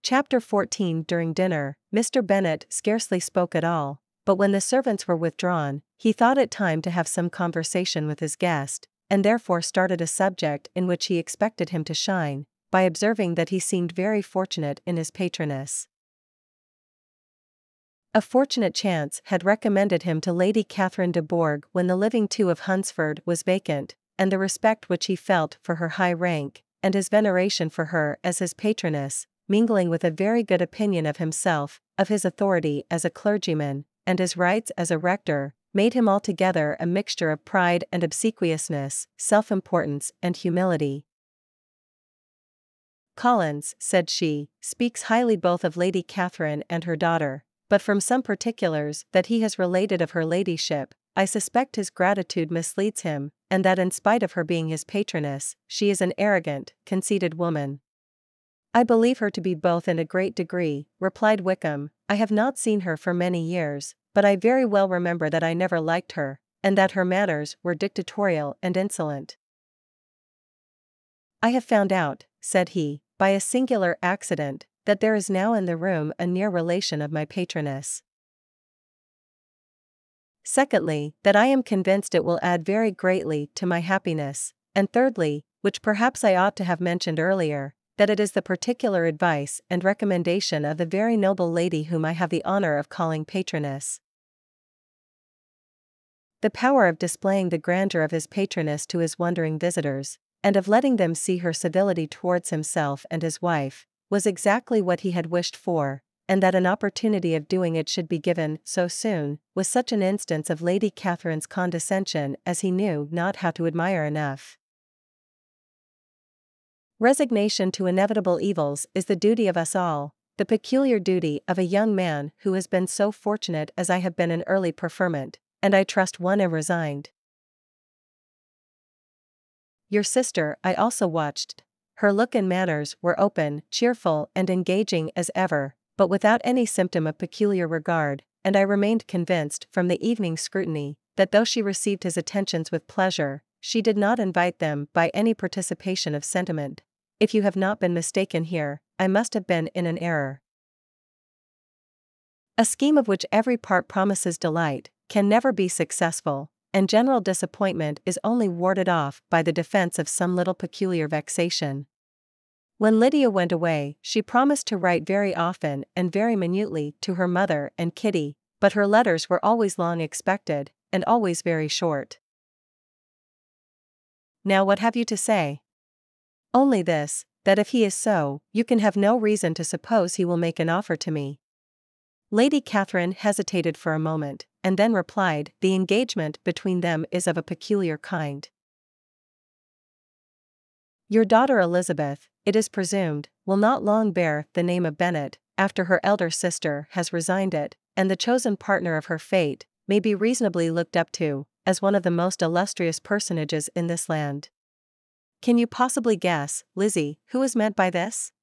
Chapter 14. During dinner, Mr. Bennet scarcely spoke at all, but when the servants were withdrawn, he thought it time to have some conversation with his guest, and therefore started a subject in which he expected him to shine, by observing that he seemed very fortunate in his patroness. A fortunate chance had recommended him to Lady Catherine de Bourgh when the living too of Hunsford was vacant, and the respect which he felt for her high rank, and his veneration for her as his patroness, mingling with a very good opinion of himself, of his authority as a clergyman, and his rights as a rector, made him altogether a mixture of pride and obsequiousness, self-importance and humility. Collins, said she, speaks highly both of Lady Catherine and her daughter, but from some particulars that he has related of her ladyship, I suspect his gratitude misleads him, and that in spite of her being his patroness, she is an arrogant, conceited woman. I believe her to be both in a great degree, replied Wickham. I have not seen her for many years, but I very well remember that I never liked her, and that her manners were dictatorial and insolent. I have found out, said he, by a singular accident, that there is now in the room a near relation of my patroness. Secondly, that I am convinced it will add very greatly to my happiness, and thirdly, which perhaps I ought to have mentioned earlier, that it is the particular advice and recommendation of the very noble lady whom I have the honor of calling patroness. The power of displaying the grandeur of his patroness to his wondering visitors, and of letting them see her civility towards himself and his wife, was exactly what he had wished for, and that an opportunity of doing it should be given so soon, was such an instance of Lady Catherine's condescension as he knew not how to admire enough. Resignation to inevitable evils is the duty of us all, the peculiar duty of a young man who has been so fortunate as I have been in early preferment, and I trust one resigned. Your sister I also watched. Her look and manners were open, cheerful and engaging as ever, but without any symptom of peculiar regard, and I remained convinced from the evening's scrutiny, that though she received his attentions with pleasure, she did not invite them by any participation of sentiment. If you have not been mistaken here, I must have been in an error. A scheme of which every part promises delight, can never be successful, and general disappointment is only warded off by the defense of some little peculiar vexation. When Lydia went away, she promised to write very often and very minutely to her mother and Kitty, but her letters were always long expected, and always very short. Now what have you to say? Only this, that if he is so, you can have no reason to suppose he will make an offer to me. Lady Catherine hesitated for a moment, and then replied, the engagement between them is of a peculiar kind. Your daughter Elizabeth, it is presumed, will not long bear the name of Bennet, after her elder sister has resigned it, and the chosen partner of her fate may be reasonably looked up to as one of the most illustrious personages in this land. Can you possibly guess, Lizzie, who is meant by this?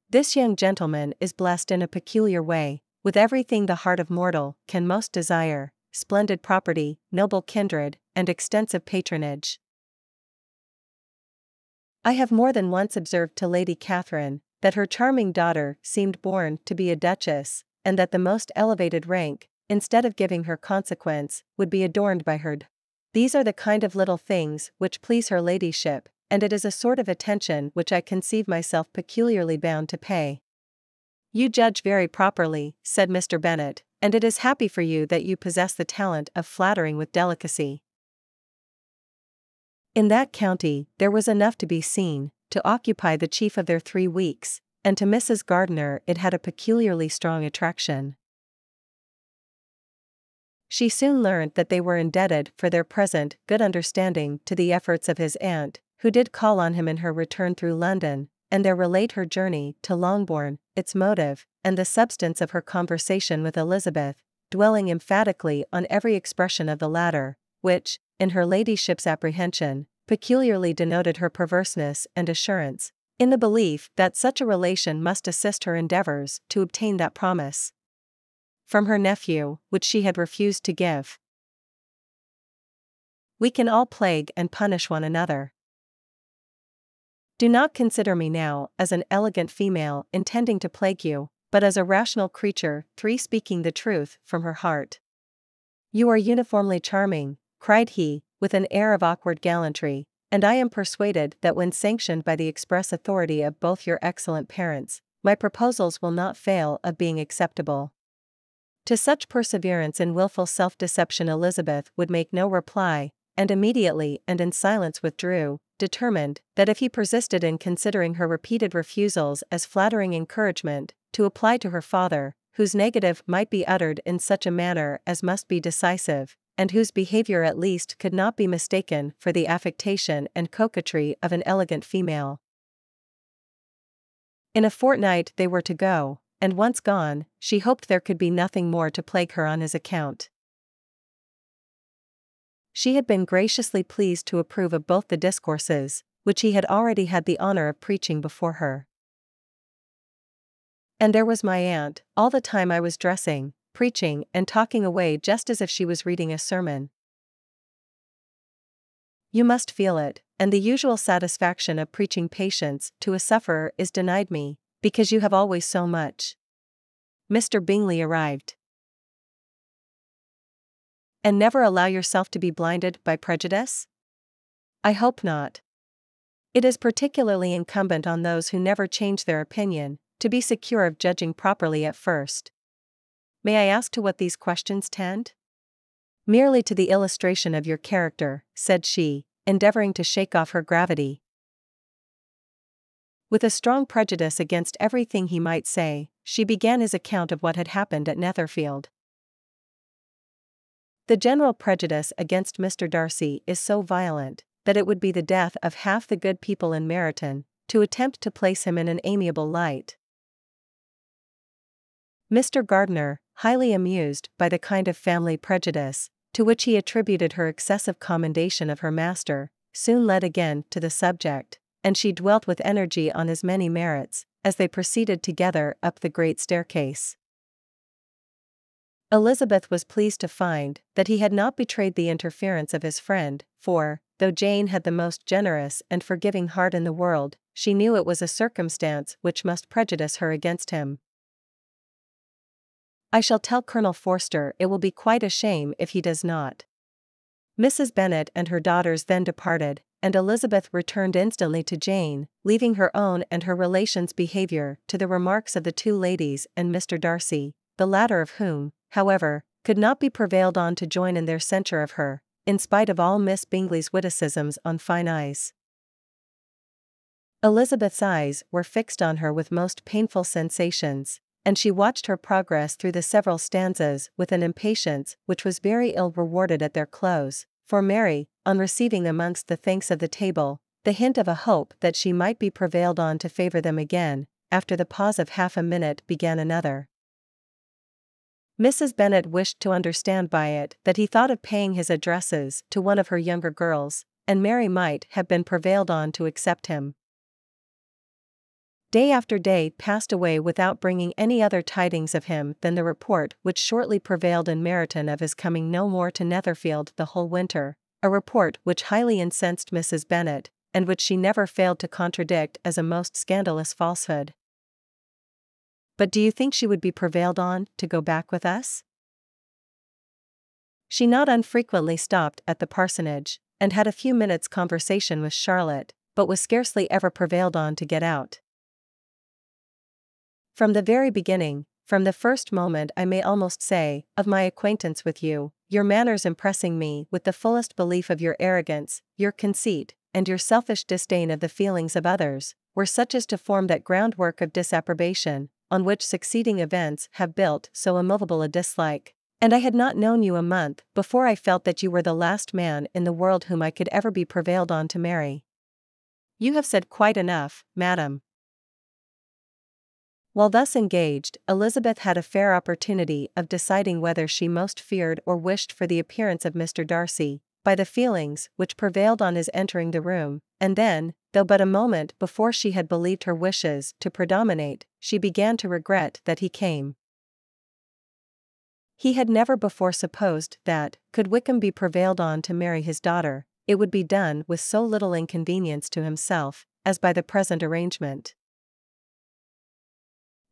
This young gentleman is blessed in a peculiar way, with everything the heart of mortal can most desire, splendid property, noble kindred, and extensive patronage. I have more than once observed to Lady Catherine, that her charming daughter seemed born to be a duchess, and that the most elevated rank, instead of giving her consequence, would be adorned by her. These are the kind of little things which please her ladyship, and it is a sort of attention which I conceive myself peculiarly bound to pay. You judge very properly, said Mr. Bennet, and it is happy for you that you possess the talent of flattering with delicacy. In that county there was enough to be seen, to occupy the chief of their 3 weeks, and to Mrs. Gardiner it had a peculiarly strong attraction. She soon learned that they were indebted for their present good understanding to the efforts of his aunt, who did call on him in her return through London, and there relate her journey to Longbourn, its motive, and the substance of her conversation with Elizabeth, dwelling emphatically on every expression of the latter, which, in her ladyship's apprehension, peculiarly denoted her perverseness and assurance, in the belief that such a relation must assist her endeavors to obtain that promise from her nephew, which she had refused to give. We can all plague and punish one another. Do not consider me now as an elegant female intending to plague you, but as a rational creature speaking the truth from her heart. You are uniformly charming, cried he, with an air of awkward gallantry, and I am persuaded that when sanctioned by the express authority of both your excellent parents, my proposals will not fail of being acceptable. To such perseverance in wilful self-deception Elizabeth would make no reply, and immediately and in silence withdrew, determined that if he persisted in considering her repeated refusals as flattering encouragement, to apply to her father, whose negative might be uttered in such a manner as must be decisive, and whose behavior at least could not be mistaken for the affectation and coquetry of an elegant female. In a fortnight they were to go, and once gone, she hoped there could be nothing more to plague her on his account. She had been graciously pleased to approve of both the discourses, which he had already had the honor of preaching before her. And there was my aunt, all the time I was dressing, preaching and talking away just as if she was reading a sermon. You must feel it, and the usual satisfaction of preaching patience to a sufferer is denied me, because you have always so much. Mr. Bingley arrived. And never allow yourself to be blinded by prejudice? I hope not. It is particularly incumbent on those who never change their opinion, to be secure of judging properly at first. May I ask to what these questions tend? Merely to the illustration of your character, said she, endeavoring to shake off her gravity. With a strong prejudice against everything he might say, she began his account of what had happened at Netherfield. The general prejudice against Mr. Darcy is so violent, that it would be the death of half the good people in Meryton, to attempt to place him in an amiable light. Mr. Gardiner, highly amused by the kind of family prejudice to which he attributed her excessive commendation of her master, soon led again to the subject, and she dwelt with energy on his many merits, as they proceeded together up the great staircase. Elizabeth was pleased to find that he had not betrayed the interference of his friend, for, though Jane had the most generous and forgiving heart in the world, she knew it was a circumstance which must prejudice her against him. "I shall tell Colonel Forster it will be quite a shame if he does not." Mrs. Bennet and her daughters then departed, and Elizabeth returned instantly to Jane, leaving her own and her relations' behaviour to the remarks of the two ladies and Mr. Darcy, the latter of whom, however, could not be prevailed on to join in their censure of her, in spite of all Miss Bingley's witticisms on fine eyes. Elizabeth's eyes were fixed on her with most painful sensations, and she watched her progress through the several stanzas with an impatience which was very ill rewarded at their close, for Mary, on receiving amongst the thanks of the table the hint of a hope that she might be prevailed on to favour them again, after the pause of half a minute began another. Mrs. Bennet wished to understand by it that he thought of paying his addresses to one of her younger girls, and Mary might have been prevailed on to accept him. Day after day passed away without bringing any other tidings of him than the report which shortly prevailed in Meryton of his coming no more to Netherfield the whole winter, a report which highly incensed Mrs. Bennet, and which she never failed to contradict as a most scandalous falsehood. "But do you think she would be prevailed on to go back with us?" She not unfrequently stopped at the parsonage, and had a few minutes' conversation with Charlotte, but was scarcely ever prevailed on to get out. "From the very beginning, from the first moment I may almost say, of my acquaintance with you, your manners impressing me with the fullest belief of your arrogance, your conceit, and your selfish disdain of the feelings of others, were such as to form that groundwork of disapprobation, on which succeeding events have built so immovable a dislike, and I had not known you a month before I felt that you were the last man in the world whom I could ever be prevailed on to marry." "You have said quite enough, madam." While thus engaged, Elizabeth had a fair opportunity of deciding whether she most feared or wished for the appearance of Mr. Darcy, by the feelings which prevailed on his entering the room, and then, though but a moment before she had believed her wishes to predominate, she began to regret that he came. He had never before supposed that, could Wickham be prevailed on to marry his daughter, it would be done with so little inconvenience to himself, as by the present arrangement.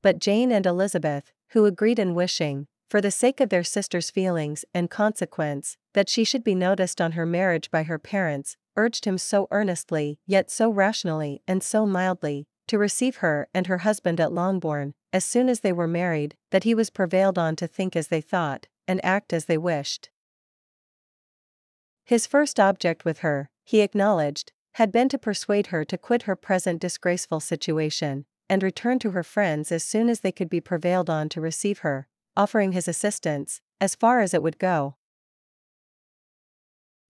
But Jane and Elizabeth, who agreed in wishing, for the sake of their sister's feelings and consequence, that she should be noticed on her marriage by her parents, urged him so earnestly, yet so rationally and so mildly, to receive her and her husband at Longbourn, as soon as they were married, that he was prevailed on to think as they thought, and act as they wished. His first object with her, he acknowledged, had been to persuade her to quit her present disgraceful situation, and return to her friends as soon as they could be prevailed on to receive her, offering his assistance, as far as it would go.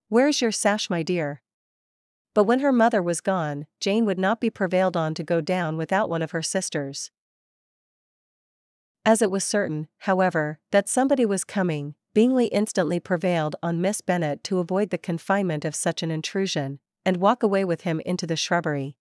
"Where's your sash, my dear?" But when her mother was gone, Jane would not be prevailed on to go down without one of her sisters. As it was certain, however, that somebody was coming, Bingley instantly prevailed on Miss Bennet to avoid the confinement of such an intrusion, and walk away with him into the shrubbery.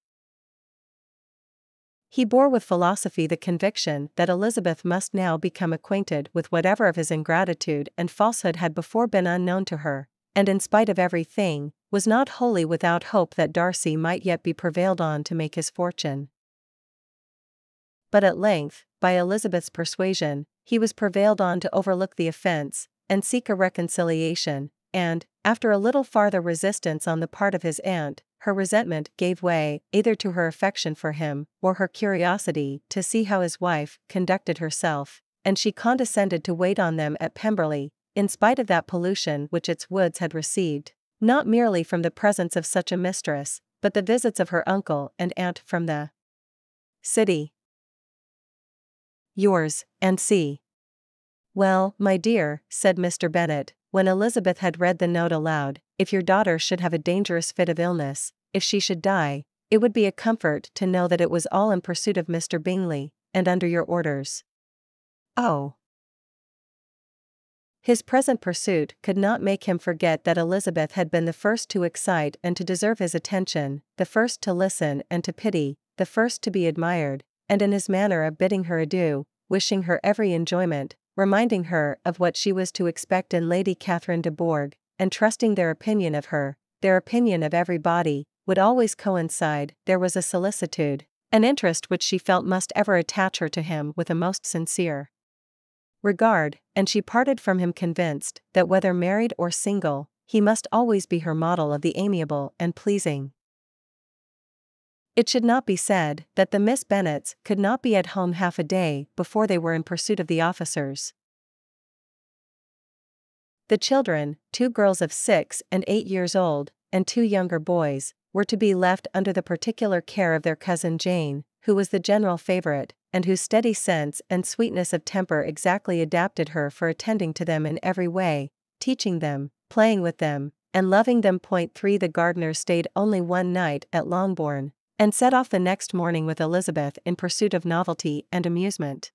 He bore with philosophy the conviction that Elizabeth must now become acquainted with whatever of his ingratitude and falsehood had before been unknown to her, and in spite of everything, was not wholly without hope that Darcy might yet be prevailed on to make his fortune. But at length, by Elizabeth's persuasion, he was prevailed on to overlook the offence, and seek a reconciliation, and, after a little farther resistance on the part of his aunt, her resentment gave way either to her affection for him, or her curiosity to see how his wife conducted herself, and she condescended to wait on them at Pemberley, in spite of that pollution which its woods had received, not merely from the presence of such a mistress, but the visits of her uncle and aunt from the city. "Yours, and C." "Well, my dear," said Mr. Bennet, when Elizabeth had read the note aloud, "if your daughter should have a dangerous fit of illness, if she should die, It would be a comfort to know that it was all in pursuit of Mr. Bingley, and under your orders. Oh. His present pursuit could not make him forget that Elizabeth had been the first to excite and to deserve his attention, the first to listen and to pity, the first to be admired, and in his manner of bidding her adieu, wishing her every enjoyment, reminding her of what she was to expect in Lady Catherine de Bourgh, and trusting their opinion of her, their opinion of everybody, would always coincide. There was a solicitude, an interest which she felt must ever attach her to him with a most sincere regard, and she parted from him convinced that whether married or single, he must always be her model of the amiable and pleasing. It should not be said that the Miss Bennets could not be at home half a day before they were in pursuit of the officers. The children, 2 girls of 6 and 8 years old, and 2 younger boys, were to be left under the particular care of their cousin Jane, who was the general favorite, and whose steady sense and sweetness of temper exactly adapted her for attending to them in every way, teaching them, playing with them, and loving them. 3 The gardeners stayed only one night at Longbourn, and set off the next morning with Elizabeth in pursuit of novelty and amusement.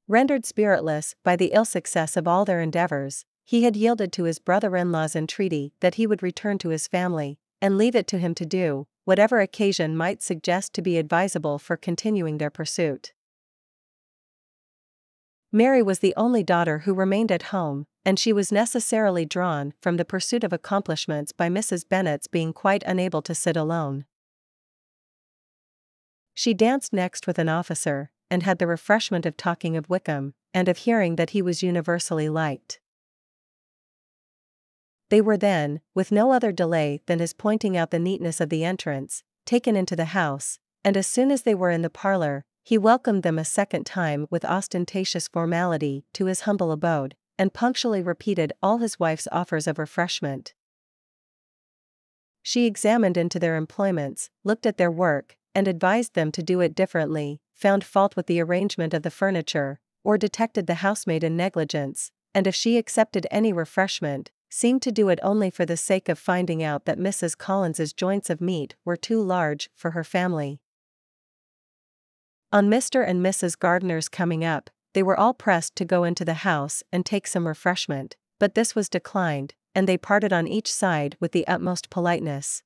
Rendered spiritless by the ill success of all their endeavors, he had yielded to his brother-in-law's entreaty that he would return to his family, and leave it to him to do whatever occasion might suggest to be advisable for continuing their pursuit. Mary was the only daughter who remained at home, and she was necessarily drawn from the pursuit of accomplishments by Mrs. Bennet's being quite unable to sit alone. She danced next with an officer, and had the refreshment of talking of Wickham, and of hearing that he was universally liked. They were then, with no other delay than his pointing out the neatness of the entrance, taken into the house, and as soon as they were in the parlor, he welcomed them a second time with ostentatious formality to his humble abode, and punctually repeated all his wife's offers of refreshment. She examined into their employments, looked at their work, and advised them to do it differently, found fault with the arrangement of the furniture, or detected the housemaid in negligence, and if she accepted any refreshment, seemed to do it only for the sake of finding out that Mrs. Collins's joints of meat were too large for her family. On Mr. and Mrs. Gardiner's coming up, they were all pressed to go into the house and take some refreshment, but this was declined, and they parted on each side with the utmost politeness.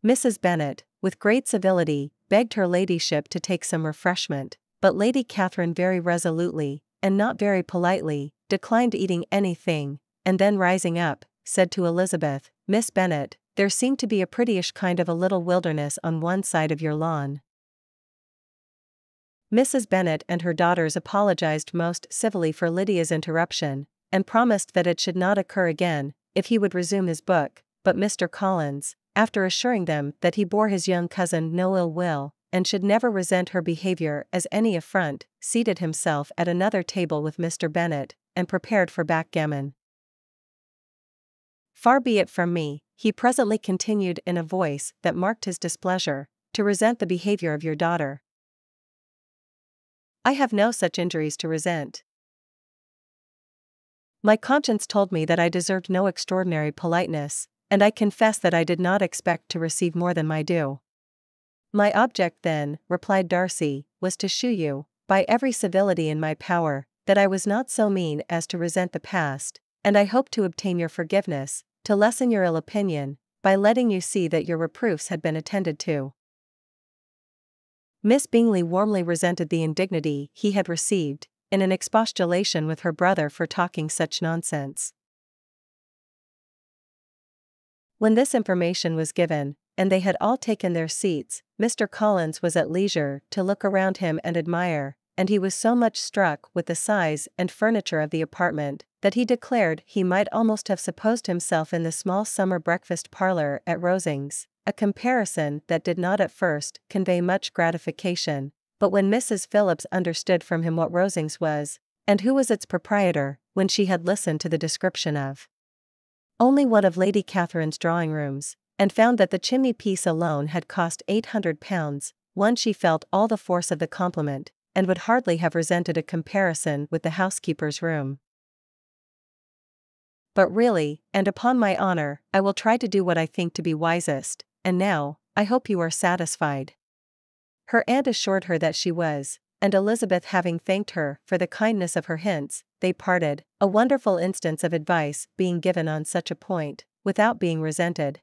Mrs. Bennet, with great civility, begged her ladyship to take some refreshment, but Lady Catherine very resolutely, and not very politely, declined eating anything, and then rising up, said to Elizabeth, "Miss Bennet, there seemed to be a prettyish kind of a little wilderness on one side of your lawn." Mrs. Bennet and her daughters apologized most civilly for Lydia's interruption, and promised that it should not occur again, if he would resume his book, but Mr. Collins, after assuring them that he bore his young cousin no ill will, and should never resent her behavior as any affront, seated himself at another table with Mr. Bennet, and prepared for backgammon. "Far be it from me," he presently continued in a voice that marked his displeasure, "to resent the behavior of your daughter. I have no such injuries to resent. My conscience told me that I deserved no extraordinary politeness, and I confess that I did not expect to receive more than my due." "My object then," replied Darcy, "was to shew you, by every civility in my power, that I was not so mean as to resent the past, and I hope to obtain your forgiveness, to lessen your ill opinion, by letting you see that your reproofs had been attended to." Miss Bingley warmly resented the indignity he had received, in an expostulation with her brother for talking such nonsense. When this information was given, and they had all taken their seats, Mr. Collins was at leisure to look around him and admire, and he was so much struck with the size and furniture of the apartment, that he declared he might almost have supposed himself in the small summer breakfast parlor at Rosings, a comparison that did not at first convey much gratification, but when Mrs. Phillips understood from him what Rosings was, and who was its proprietor, when she had listened to the description of only one of Lady Catherine's drawing rooms, and found that the chimney piece alone had cost £800, she felt all the force of the compliment, and would hardly have resented a comparison with the housekeeper's room. But really, and upon my honor, I will try to do what I think to be wisest, and now, I hope you are satisfied." Her aunt assured her that she was, and Elizabeth having thanked her for the kindness of her hints, they parted, a wonderful instance of advice being given on such a point, without being resented.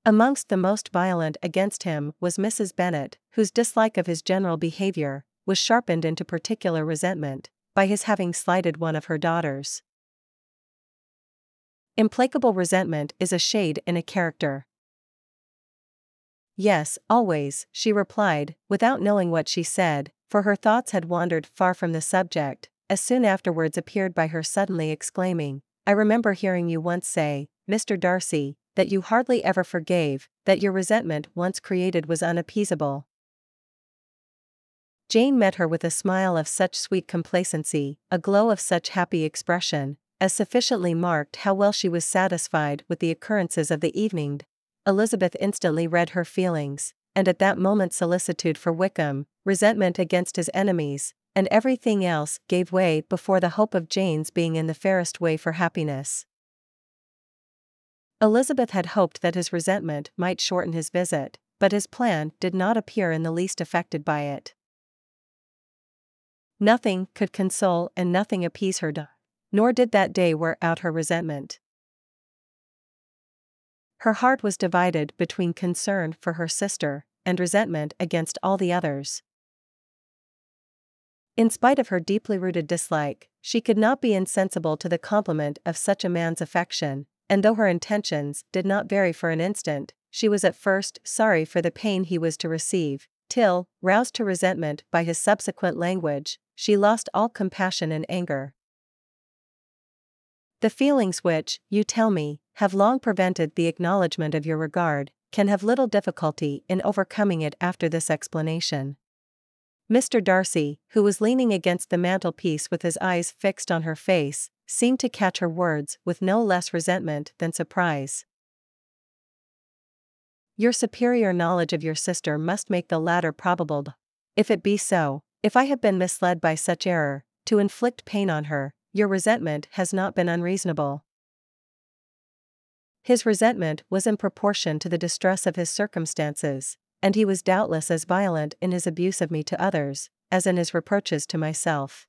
Amongst the most violent against him was Mrs. Bennet, whose dislike of his general behavior was sharpened into particular resentment by his having slighted one of her daughters. Implacable resentment is a shade in a character. "Yes, always," she replied, without knowing what she said, for her thoughts had wandered far from the subject, as soon afterwards appeared by her suddenly exclaiming, "I remember hearing you once say, Mr. Darcy, that you hardly ever forgave, that your resentment once created was unappeasable." Jane met her with a smile of such sweet complacency, a glow of such happy expression, as sufficiently marked how well she was satisfied with the occurrences of the evening. Elizabeth instantly read her feelings, and at that moment solicitude for Wickham, resentment against his enemies, and everything else gave way before the hope of Jane's being in the fairest way for happiness. Elizabeth had hoped that his resentment might shorten his visit, but his plan did not appear in the least affected by it. Nothing could console and nothing appease her, nor did that day wear out her resentment. Her heart was divided between concern for her sister and resentment against all the others. In spite of her deeply rooted dislike, she could not be insensible to the compliment of such a man's affection, and though her intentions did not vary for an instant, she was at first sorry for the pain he was to receive, till, roused to resentment by his subsequent language, she lost all compassion and anger. "The feelings which, you tell me, have long prevented the acknowledgement of your regard, can have little difficulty in overcoming it after this explanation." Mr. Darcy, who was leaning against the mantelpiece with his eyes fixed on her face, seemed to catch her words with no less resentment than surprise. "Your superior knowledge of your sister must make the latter probable. If it be so, if I have been misled by such error, to inflict pain on her, your resentment has not been unreasonable." His resentment was in proportion to the distress of his circumstances, and he was doubtless as violent in his abuse of me to others, as in his reproaches to myself.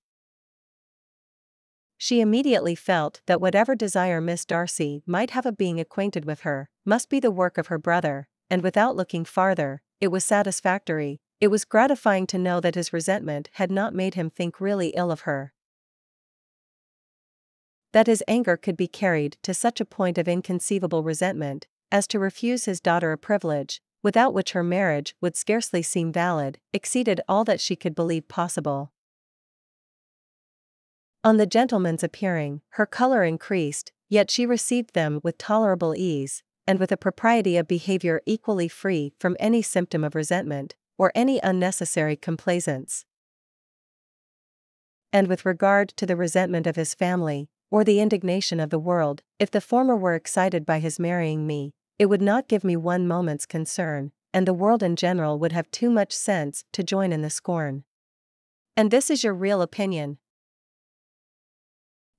She immediately felt that whatever desire Miss Darcy might have of being acquainted with her, must be the work of her brother, and without looking farther, it was satisfactory, it was gratifying to know that his resentment had not made him think really ill of her. That his anger could be carried to such a point of inconceivable resentment, as to refuse his daughter a privilege, without which her marriage would scarcely seem valid, exceeded all that she could believe possible. On the gentleman's appearing, her color increased, yet she received them with tolerable ease, and with a propriety of behavior equally free from any symptom of resentment, or any unnecessary complaisance. And with regard to the resentment of his family, or the indignation of the world, if the former were excited by his marrying me, it would not give me one moment's concern, and the world in general would have too much sense to join in the scorn. And this is your real opinion?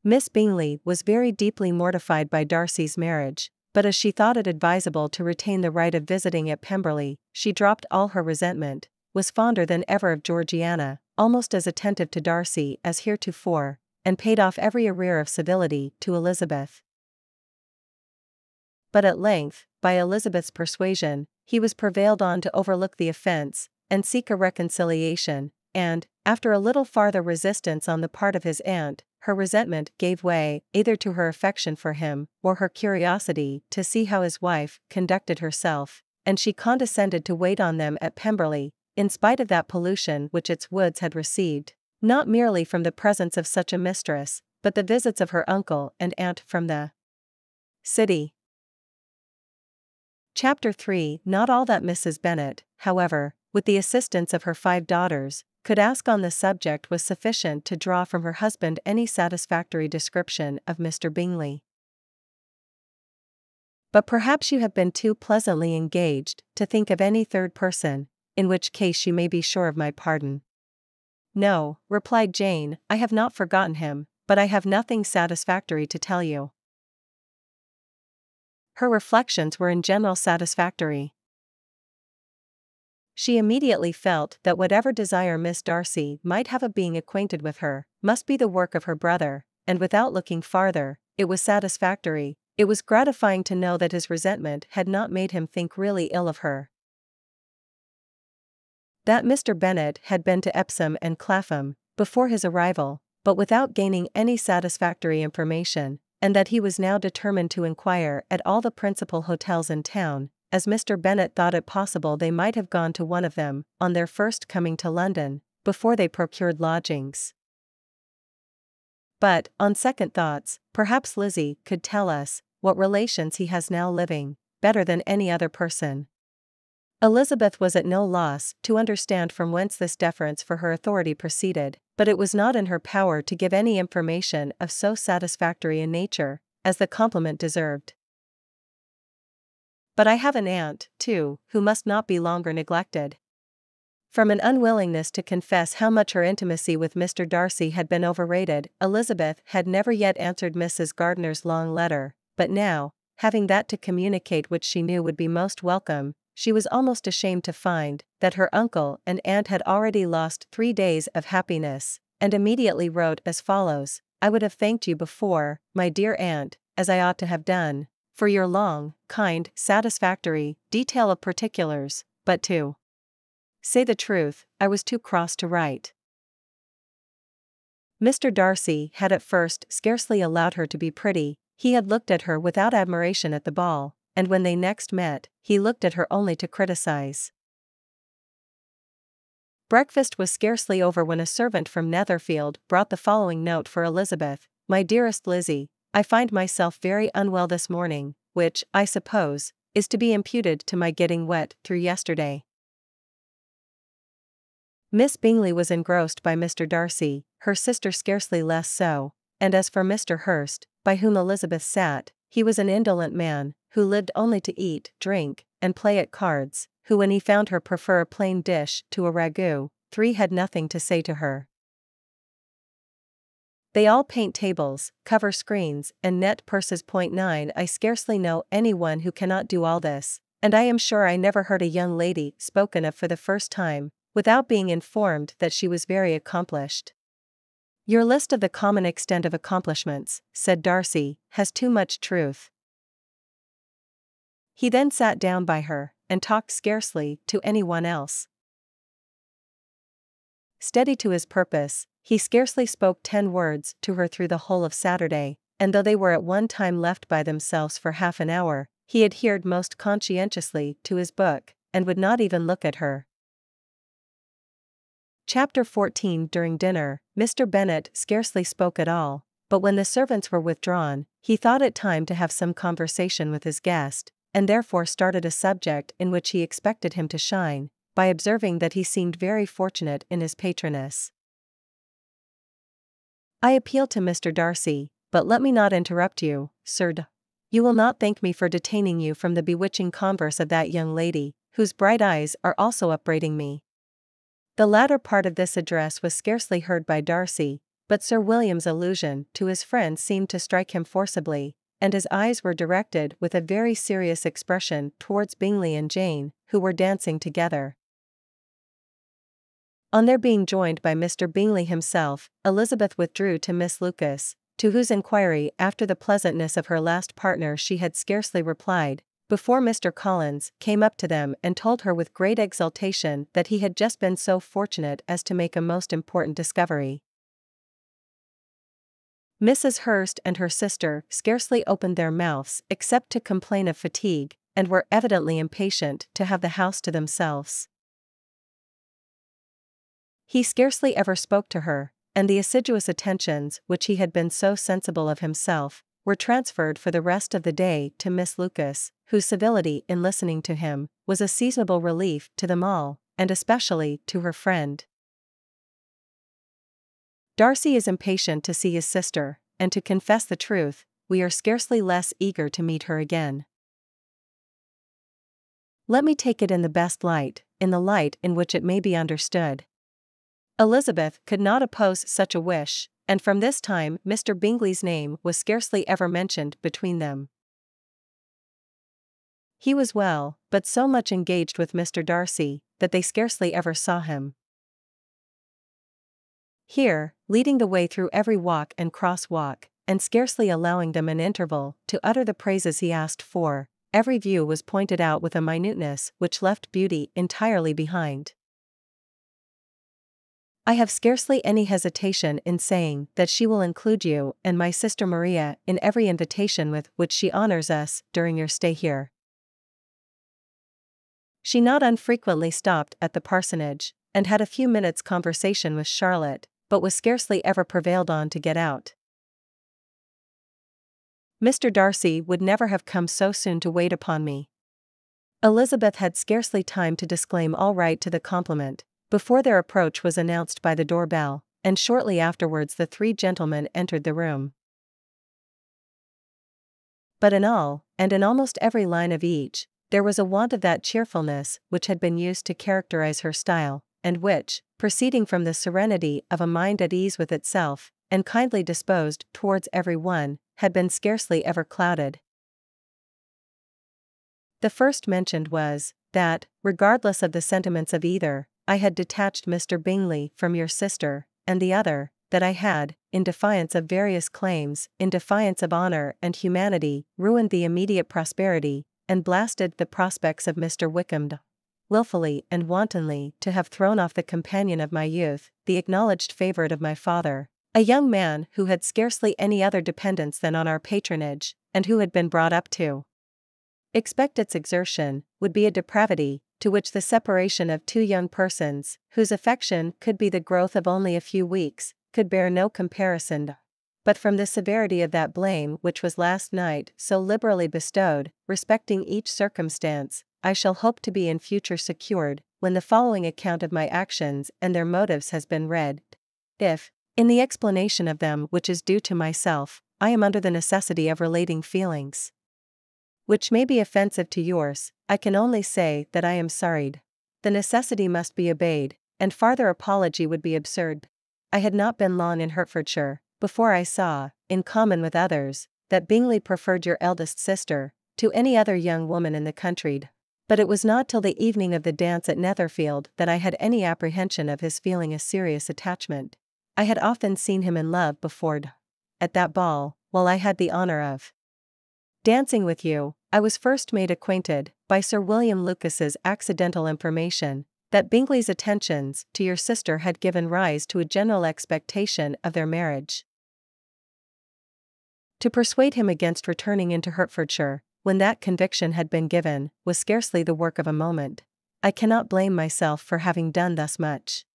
Miss Bingley was very deeply mortified by Darcy's marriage, but as she thought it advisable to retain the right of visiting at Pemberley, she dropped all her resentment, was fonder than ever of Georgiana, almost as attentive to Darcy as heretofore, and paid off every arrear of civility to Elizabeth. But at length, by Elizabeth's persuasion, he was prevailed on to overlook the offence, and seek a reconciliation, and, after a little farther resistance on the part of his aunt, her resentment gave way either to her affection for him, or her curiosity to see how his wife conducted herself, and she condescended to wait on them at Pemberley, in spite of that pollution which its woods had received, not merely from the presence of such a mistress, but the visits of her uncle and aunt from the city. Chapter 3. Not all that Mrs. Bennet, however, with the assistance of her 5 daughters, could ask on the subject was sufficient to draw from her husband any satisfactory description of Mr. Bingley. But perhaps you have been too pleasantly engaged to think of any third person, in which case you may be sure of my pardon. No, replied Jane, I have not forgotten him, but I have nothing satisfactory to tell you." Her reflections were in general satisfactory. She immediately felt that whatever desire Miss Darcy might have of being acquainted with her must be the work of her brother, and without looking farther, it was satisfactory. It was gratifying to know that his resentment had not made him think really ill of her. That Mr. Bennet had been to Epsom and Clapham before his arrival, but without gaining any satisfactory information, and that he was now determined to inquire at all the principal hotels in town, as Mr. Bennet thought it possible they might have gone to one of them, on their first coming to London, before they procured lodgings. But, on second thoughts, perhaps Lizzie could tell us what relations he has now living, better than any other person. Elizabeth was at no loss to understand from whence this deference for her authority proceeded, but it was not in her power to give any information of so satisfactory a nature as the compliment deserved. "But I have an aunt, too, who must not be longer neglected." From an unwillingness to confess how much her intimacy with Mr. Darcy had been overrated, Elizabeth had never yet answered Mrs. Gardiner's long letter, but now, having that to communicate which she knew would be most welcome, she was almost ashamed to find that her uncle and aunt had already lost 3 days of happiness, and immediately wrote as follows: "I would have thanked you before, my dear aunt, as I ought to have done, for your long, kind, satisfactory detail of particulars, but to say the truth, I was too cross to write." Mr. Darcy had at first scarcely allowed her to be pretty. He had looked at her without admiration at the ball, and when they next met, he looked at her only to criticize. Breakfast was scarcely over when a servant from Netherfield brought the following note for Elizabeth: "My dearest Lizzie, I find myself very unwell this morning, which, I suppose, is to be imputed to my getting wet through yesterday." Miss Bingley was engrossed by Mr. Darcy, her sister scarcely less so, and as for Mr. Hurst, by whom Elizabeth sat, he was an indolent man, who lived only to eat, drink, and play at cards, who when he found her prefer a plain dish to a ragout, 3 had nothing to say to her. They all paint tables, cover screens, and net purses. 9 I scarcely know any one who cannot do all this, and I am sure I never heard a young lady spoken of for the first time, without being informed that she was very accomplished. "Your list of the common extent of accomplishments," said Darcy, "has too much truth." He then sat down by her, and talked scarcely to anyone else. Steady to his purpose, he scarcely spoke 10 words to her through the whole of Saturday, and though they were at one time left by themselves for half an hour, he adhered most conscientiously to his book, and would not even look at her. Chapter 14. During dinner, Mr. Bennet scarcely spoke at all, but when the servants were withdrawn, he thought it time to have some conversation with his guest, and therefore started a subject in which he expected him to shine, by observing that he seemed very fortunate in his patroness. "I appeal to Mr. Darcy, but let me not interrupt you, Sir. You will not thank me for detaining you from the bewitching converse of that young lady, whose bright eyes are also upbraiding me." The latter part of this address was scarcely heard by Darcy, but Sir William's allusion to his friend seemed to strike him forcibly, and his eyes were directed with a very serious expression towards Bingley and Jane, who were dancing together. On their being joined by Mr. Bingley himself, Elizabeth withdrew to Miss Lucas, to whose inquiry after the pleasantness of her last partner she had scarcely replied, before Mr. Collins came up to them and told her with great exultation that he had just been so fortunate as to make a most important discovery. Mrs. Hurst and her sister scarcely opened their mouths except to complain of fatigue, and were evidently impatient to have the house to themselves. He scarcely ever spoke to her, and the assiduous attentions which he had been so sensible of himself were transferred for the rest of the day to Miss Lucas, whose civility in listening to him was a seasonable relief to them all, and especially to her friend. Darcy is impatient to see his sister, and to confess the truth, we are scarcely less eager to meet her again. Let me take it in the best light, in the light in which it may be understood. Elizabeth could not oppose such a wish, and from this time Mr. Bingley's name was scarcely ever mentioned between them. He was well, but so much engaged with Mr. Darcy, that they scarcely ever saw him. Here, leading the way through every walk and cross-walk, and scarcely allowing them an interval to utter the praises he asked for, every view was pointed out with a minuteness which left beauty entirely behind. I have scarcely any hesitation in saying that she will include you and my sister Maria in every invitation with which she honors us during your stay here. She not unfrequently stopped at the parsonage, and had a few minutes' conversation with Charlotte, but was scarcely ever prevailed on to get out. Mr. Darcy would never have come so soon to wait upon me. Elizabeth had scarcely time to disclaim all right to the compliment, before their approach was announced by the door-bell, and shortly afterwards the three gentlemen entered the room. But in all, and in almost every line of each, there was a want of that cheerfulness which had been used to characterize her style, and which, proceeding from the serenity of a mind at ease with itself, and kindly disposed towards every one, had been scarcely ever clouded. The first mentioned was, that, regardless of the sentiments of either, I had detached Mr. Bingley from your sister, and the other, that I had, in defiance of various claims, in defiance of honor and humanity, ruined the immediate prosperity, and blasted the prospects of Mr. Wickham, wilfully and wantonly to have thrown off the companion of my youth, the acknowledged favorite of my father, a young man who had scarcely any other dependence than on our patronage, and who had been brought up to expect its exertion, would be a depravity, to which the separation of two young persons, whose affection could be the growth of only a few weeks, could bear no comparison. But from the severity of that blame which was last night so liberally bestowed, respecting each circumstance, I shall hope to be in future secured, when the following account of my actions and their motives has been read. If, in the explanation of them which is due to myself, I am under the necessity of relating feelings which may be offensive to yours, I can only say that I am sorry. The necessity must be obeyed, and farther apology would be absurd. I had not been long in Hertfordshire, before I saw, in common with others, that Bingley preferred your eldest sister to any other young woman in the country. But it was not till the evening of the dance at Netherfield that I had any apprehension of his feeling a serious attachment. I had often seen him in love before. At that ball, while I had the honor of dancing with you, I was first made acquainted, by Sir William Lucas's accidental information, that Bingley's attentions to your sister had given rise to a general expectation of their marriage. To persuade him against returning into Hertfordshire, when that conviction had been given, was scarcely the work of a moment. I cannot blame myself for having done thus much.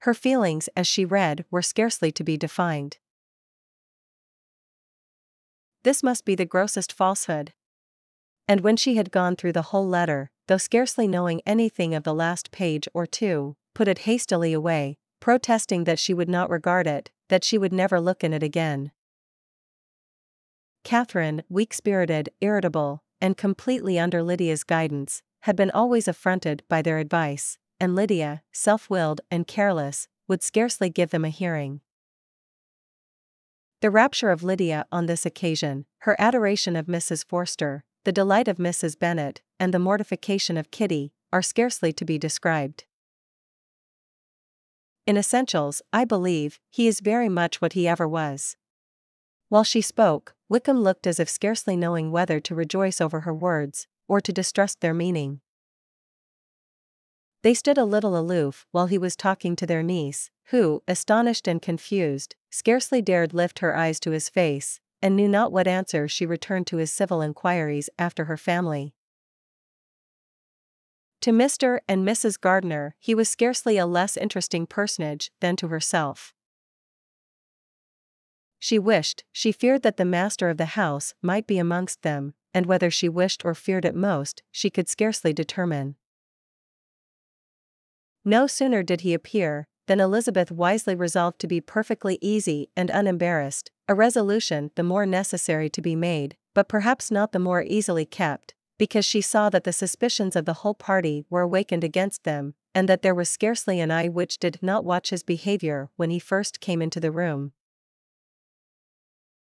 Her feelings as she read were scarcely to be defined. This must be the grossest falsehood. And when she had gone through the whole letter, though scarcely knowing anything of the last page or two, put it hastily away, protesting that she would not regard it, that she would never look in it again. Catherine, weak-spirited, irritable, and completely under Lydia's guidance, had been always affronted by their advice, and Lydia, self-willed and careless, would scarcely give them a hearing. The rapture of Lydia on this occasion, her adoration of Mrs. Forster, the delight of Mrs. Bennet, and the mortification of Kitty, are scarcely to be described. In essentials, I believe, he is very much what he ever was. While she spoke, Wickham looked as if scarcely knowing whether to rejoice over her words, or to distrust their meaning. They stood a little aloof while he was talking to their niece, who, astonished and confused, scarcely dared lift her eyes to his face, and knew not what answer she returned to his civil inquiries after her family. To Mr. and Mrs. Gardiner he was scarcely a less interesting personage than to herself. She feared that the master of the house might be amongst them, and whether she wished or feared it most, she could scarcely determine. No sooner did he appear, than Elizabeth wisely resolved to be perfectly easy and unembarrassed, a resolution the more necessary to be made, but perhaps not the more easily kept, because she saw that the suspicions of the whole party were awakened against them, and that there was scarcely an eye which did not watch his behavior when he first came into the room.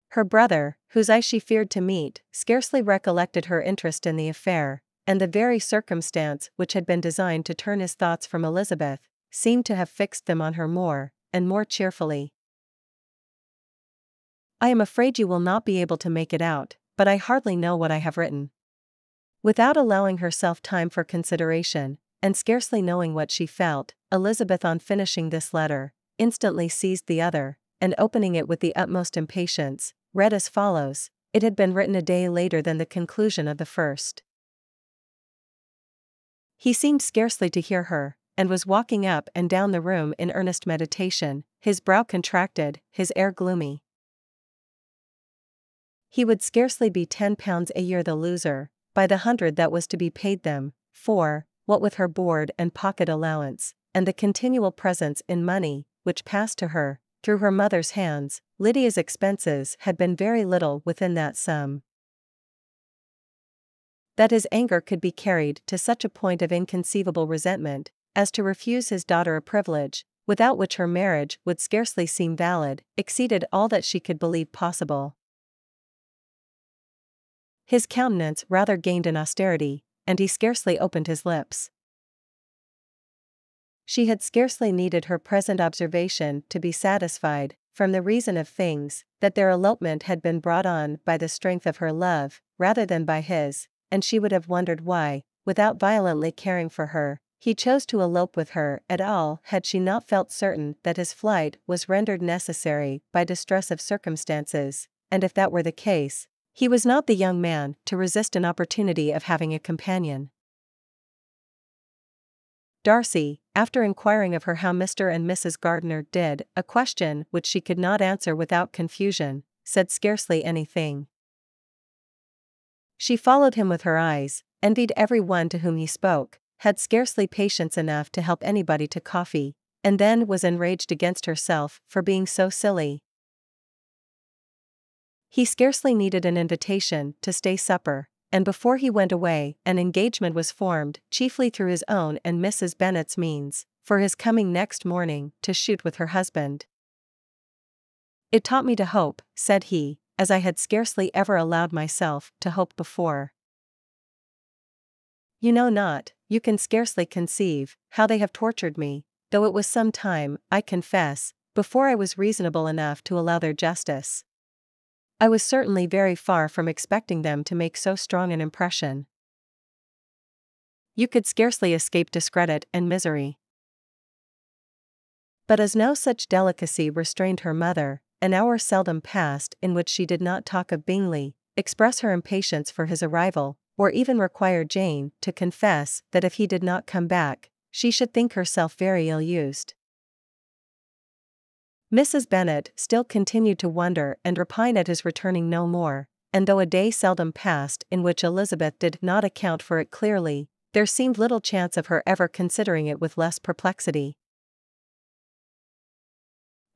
Her brother, whose eye she feared to meet, scarcely recollected her interest in the affair, and the very circumstance which had been designed to turn his thoughts from Elizabeth, seemed to have fixed them on her more, and more cheerfully. "I am afraid you will not be able to make it out, but I hardly know what I have written." Without allowing herself time for consideration, and scarcely knowing what she felt, Elizabeth, on finishing this letter, instantly seized the other, and opening it with the utmost impatience, read as follows. It had been written a day later than the conclusion of the first. He seemed scarcely to hear her, and was walking up and down the room in earnest meditation, his brow contracted, his air gloomy. He would scarcely be £10 a year the loser, by the 100 that was to be paid them, for, what with her board and pocket allowance, and the continual presents in money, which passed to her, through her mother's hands, Lydia's expenses had been very little within that sum. That his anger could be carried to such a point of inconceivable resentment, as to refuse his daughter a privilege, without which her marriage would scarcely seem valid, exceeded all that she could believe possible. His countenance rather gained in austerity, and he scarcely opened his lips. She had scarcely needed her present observation to be satisfied, from the reason of things, that their elopement had been brought on by the strength of her love, rather than by his, and she would have wondered why, without violently caring for her, he chose to elope with her at all had she not felt certain that his flight was rendered necessary by distress of circumstances, and if that were the case, he was not the young man to resist an opportunity of having a companion. Darcy, after inquiring of her how Mr. and Mrs. Gardiner did, a question which she could not answer without confusion, said scarcely anything. She followed him with her eyes, envied every one to whom he spoke, had scarcely patience enough to help anybody to coffee, and then was enraged against herself for being so silly. He scarcely needed an invitation to stay supper, and before he went away an engagement was formed, chiefly through his own and Mrs. Bennet's means, for his coming next morning to shoot with her husband. "It taught me to hope," said he, "as I had scarcely ever allowed myself to hope before. You know not, you can scarcely conceive, how they have tortured me, though it was some time, I confess, before I was reasonable enough to allow their justice. I was certainly very far from expecting them to make so strong an impression. You could scarcely escape discredit and misery." But as no such delicacy restrained her mother, an hour seldom passed in which she did not talk of Bingley, express her impatience for his arrival, or even require Jane to confess that if he did not come back, she should think herself very ill-used. Mrs. Bennet still continued to wonder and repine at his returning no more, and though a day seldom passed in which Elizabeth did not account for it clearly, there seemed little chance of her ever considering it with less perplexity.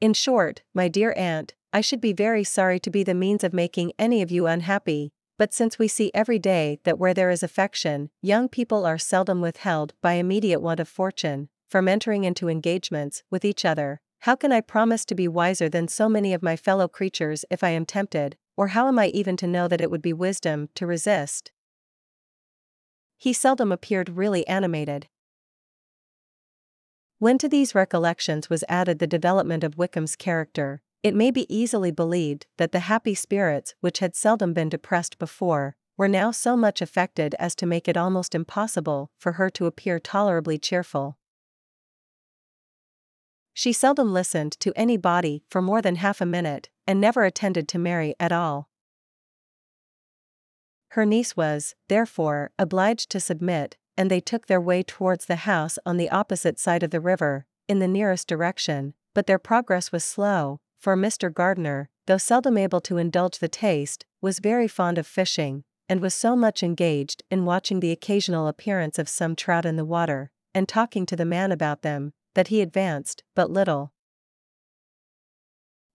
"In short, my dear aunt, I should be very sorry to be the means of making any of you unhappy, but since we see every day that where there is affection, young people are seldom withheld by immediate want of fortune, from entering into engagements with each other, how can I promise to be wiser than so many of my fellow creatures if I am tempted, or how am I even to know that it would be wisdom to resist?" He seldom appeared really animated. When to these recollections was added the development of Wickham's character, it may be easily believed that the happy spirits which had seldom been depressed before, were now so much affected as to make it almost impossible for her to appear tolerably cheerful. She seldom listened to anybody for more than half a minute, and never attended to Mary at all. Her niece was, therefore, obliged to submit, and they took their way towards the house on the opposite side of the river, in the nearest direction, but their progress was slow, for Mr. Gardiner, though seldom able to indulge the taste, was very fond of fishing, and was so much engaged in watching the occasional appearance of some trout in the water, and talking to the man about them, that he advanced but little.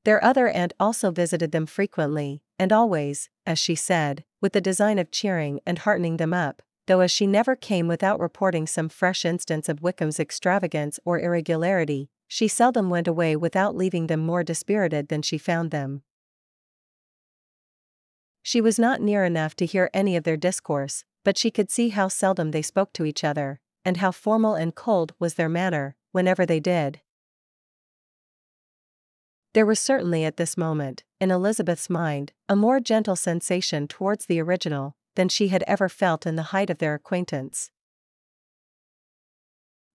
Their other aunt also visited them frequently, and always, as she said, with the design of cheering and heartening them up, though as she never came without reporting some fresh instance of Wickham's extravagance or irregularity, she seldom went away without leaving them more dispirited than she found them. She was not near enough to hear any of their discourse, but she could see how seldom they spoke to each other, and how formal and cold was their manner, whenever they did. There was certainly at this moment, in Elizabeth's mind, a more gentle sensation towards the original than she had ever felt in the height of their acquaintance.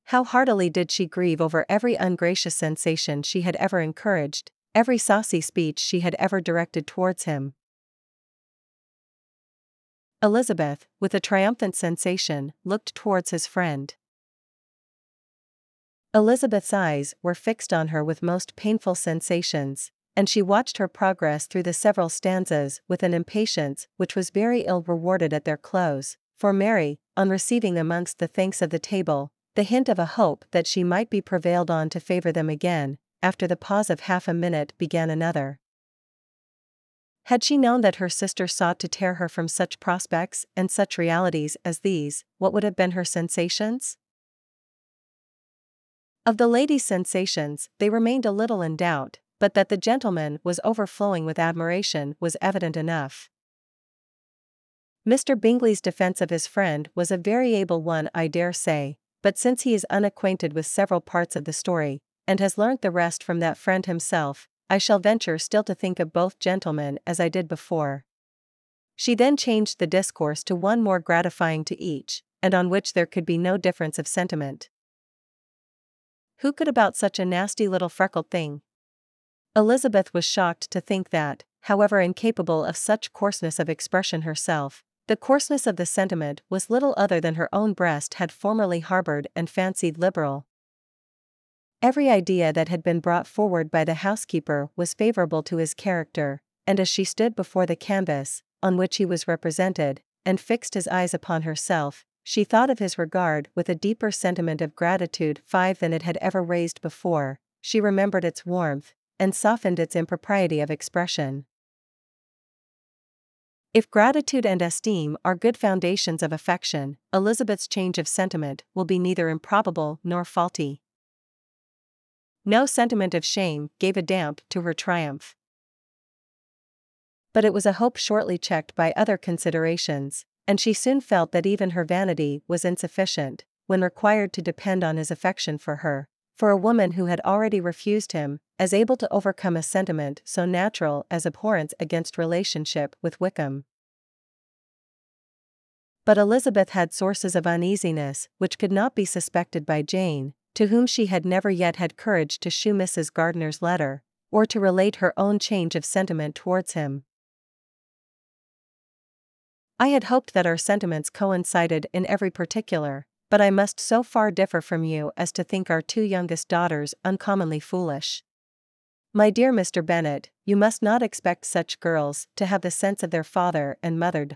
How heartily did she grieve over every ungracious sensation she had ever encouraged, every saucy speech she had ever directed towards him. Elizabeth, with a triumphant sensation, looked towards his friend. Elizabeth's eyes were fixed on her with most painful sensations, and she watched her progress through the several stanzas with an impatience which was very ill rewarded at their close, for Mary, on receiving amongst the thanks of the table, the hint of a hope that she might be prevailed on to favor them again, after the pause of half a minute began another. Had she known that her sister sought to tear her from such prospects and such realities as these, what would have been her sensations? Of the lady's sensations, they remained a little in doubt, but that the gentleman was overflowing with admiration was evident enough. Mr. Bingley's defense of his friend was a very able one, I dare say, but since he is unacquainted with several parts of the story, and has learnt the rest from that friend himself, I shall venture still to think of both gentlemen as I did before. She then changed the discourse to one more gratifying to each, and on which there could be no difference of sentiment. Who could about such a nasty little freckled thing? Elizabeth was shocked to think that, however incapable of such coarseness of expression herself, the coarseness of the sentiment was little other than her own breast had formerly harbored and fancied liberal. Every idea that had been brought forward by the housekeeper was favorable to his character, and as she stood before the canvas, on which he was represented, and fixed his eyes upon herself, she thought of his regard with a deeper sentiment of gratitude than it had ever raised before. She remembered its warmth, and softened its impropriety of expression. If gratitude and esteem are good foundations of affection, Elizabeth's change of sentiment will be neither improbable nor faulty. No sentiment of shame gave a damp to her triumph. But it was a hope shortly checked by other considerations, and she soon felt that even her vanity was insufficient, when required to depend on his affection for her, for a woman who had already refused him, as able to overcome a sentiment so natural as abhorrence against relationship with Wickham. But Elizabeth had sources of uneasiness which could not be suspected by Jane, to whom she had never yet had courage to shew Mrs. Gardiner's letter, or to relate her own change of sentiment towards him. I had hoped that our sentiments coincided in every particular, but I must so far differ from you as to think our two youngest daughters uncommonly foolish. My dear Mr. Bennet, you must not expect such girls to have the sense of their father and mother.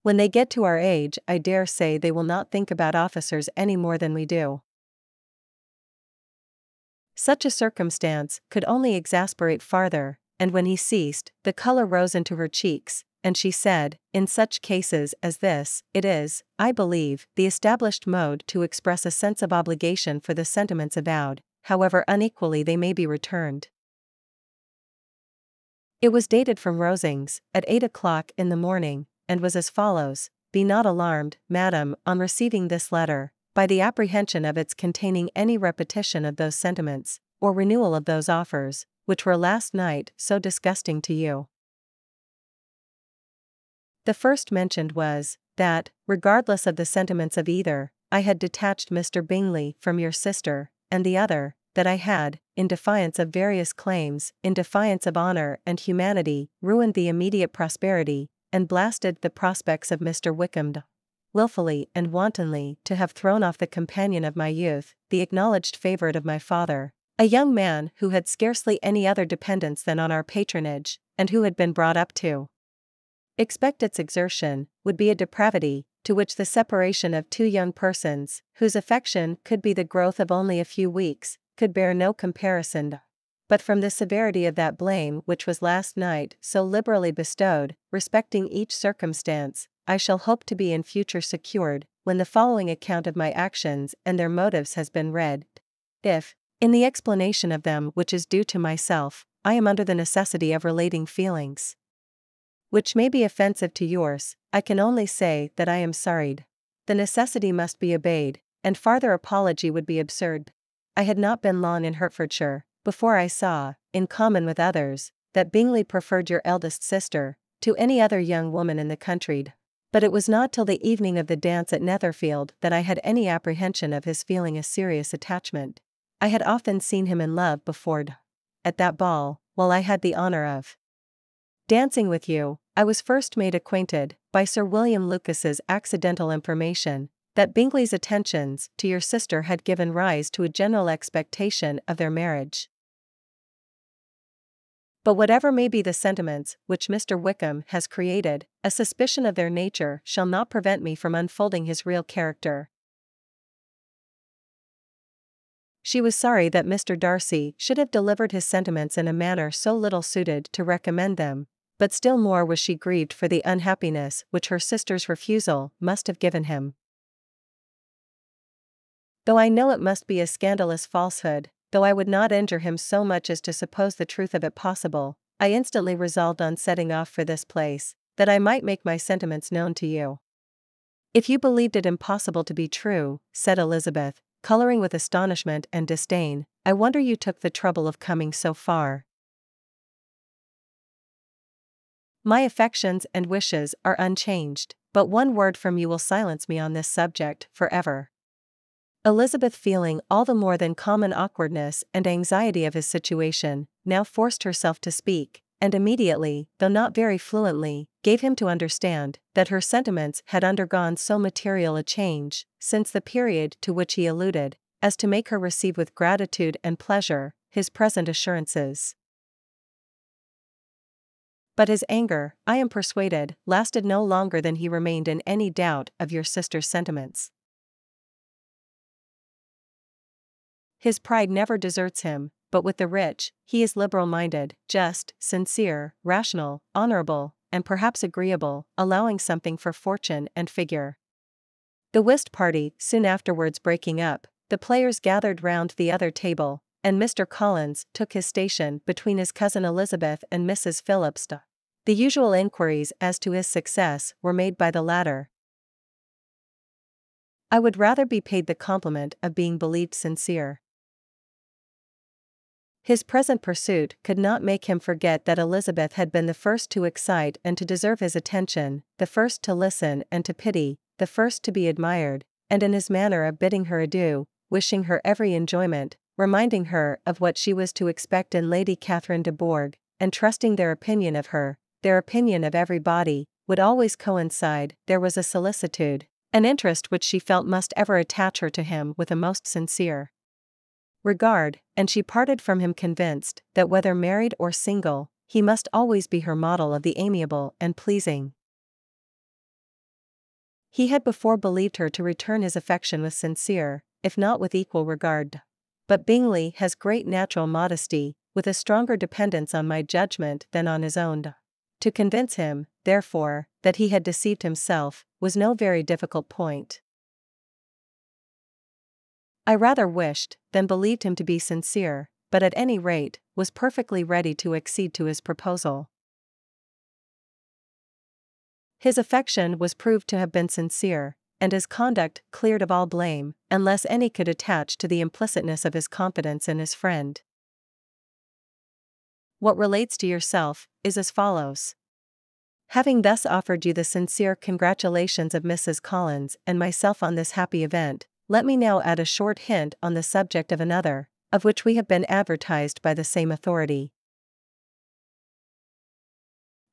When they get to our age, I dare say they will not think about officers any more than we do. Such a circumstance could only exasperate farther, and when he ceased, the color rose into her cheeks, and she said, in such cases as this, it is, I believe, the established mode to express a sense of obligation for the sentiments avowed, however unequally they may be returned. It was dated from Rosings, at 8 o'clock in the morning, and was as follows: Be not alarmed, madam, on receiving this letter, by the apprehension of its containing any repetition of those sentiments, or renewal of those offers, which were last night so disgusting to you. The first mentioned was, that, regardless of the sentiments of either, I had detached Mr. Bingley from your sister, and the other, that I had, in defiance of various claims, in defiance of honor and humanity, ruined the immediate prosperity, and blasted the prospects of Mr. Wickham, wilfully and wantonly to have thrown off the companion of my youth, the acknowledged favorite of my father, a young man who had scarcely any other dependence than on our patronage, and who had been brought up to expect its exertion, would be a depravity, to which the separation of two young persons, whose affection could be the growth of only a few weeks, could bear no comparison. But from the severity of that blame which was last night so liberally bestowed, respecting each circumstance, I shall hope to be in future secured, when the following account of my actions and their motives has been read. If, in the explanation of them which is due to myself, I am under the necessity of relating feelings which may be offensive to yours, I can only say that I am sorry. The necessity must be obeyed, and farther apology would be absurd. I had not been long in Hertfordshire, before I saw, in common with others, that Bingley preferred your eldest sister to any other young woman in the country. But it was not till the evening of the dance at Netherfield that I had any apprehension of his feeling a serious attachment. I had often seen him in love before. At that ball, while I had the honor of dancing with you, I was first made acquainted, by Sir William Lucas's accidental information, that Bingley's attentions to your sister had given rise to a general expectation of their marriage. But whatever may be the sentiments which Mr. Wickham has created, a suspicion of their nature shall not prevent me from unfolding his real character. She was sorry that Mr. Darcy should have delivered his sentiments in a manner so little suited to recommend them, but still more was she grieved for the unhappiness which her sister's refusal must have given him. Though I know it must be a scandalous falsehood, though I would not injure him so much as to suppose the truth of it possible, I instantly resolved on setting off for this place, that I might make my sentiments known to you. If you believed it impossible to be true, said Elizabeth, coloring with astonishment and disdain, I wonder you took the trouble of coming so far. My affections and wishes are unchanged, but one word from you will silence me on this subject forever. Elizabeth, feeling all the more than common awkwardness and anxiety of his situation, now forced herself to speak, and immediately, though not very fluently, gave him to understand that her sentiments had undergone so material a change, since the period to which he alluded, as to make her receive with gratitude and pleasure his present assurances. But his anger, I am persuaded, lasted no longer than he remained in any doubt of your sister's sentiments. His pride never deserts him, but with the rich, he is liberal-minded, just, sincere, rational, honorable, and perhaps agreeable, allowing something for fortune and figure. The whist party soon afterwards breaking up, the players gathered round the other table, and Mr. Collins took his station between his cousin Elizabeth and Mrs. Phillips. The usual inquiries as to his success were made by the latter. I would rather be paid the compliment of being believed sincere. His present pursuit could not make him forget that Elizabeth had been the first to excite and to deserve his attention, the first to listen and to pity, the first to be admired, and in his manner of bidding her adieu, wishing her every enjoyment, reminding her of what she was to expect in Lady Catherine de Bourgh, and trusting their opinion of her, their opinion of everybody, would always coincide. There was a solicitude, an interest which she felt must ever attach her to him with a most sincere regard, and she parted from him convinced that whether married or single, he must always be her model of the amiable and pleasing. He had before believed her to return his affection with sincere, if not with equal regard. But Bingley has great natural modesty, with a stronger dependence on my judgment than on his own. To convince him, therefore, that he had deceived himself, was no very difficult point. I rather wished than believed him to be sincere, but at any rate, was perfectly ready to accede to his proposal. His affection was proved to have been sincere, and his conduct cleared of all blame, unless any could attach to the implicitness of his confidence in his friend. What relates to yourself is as follows. Having thus offered you the sincere congratulations of Mrs. Collins and myself on this happy event, let me now add a short hint on the subject of another, of which we have been advertised by the same authority.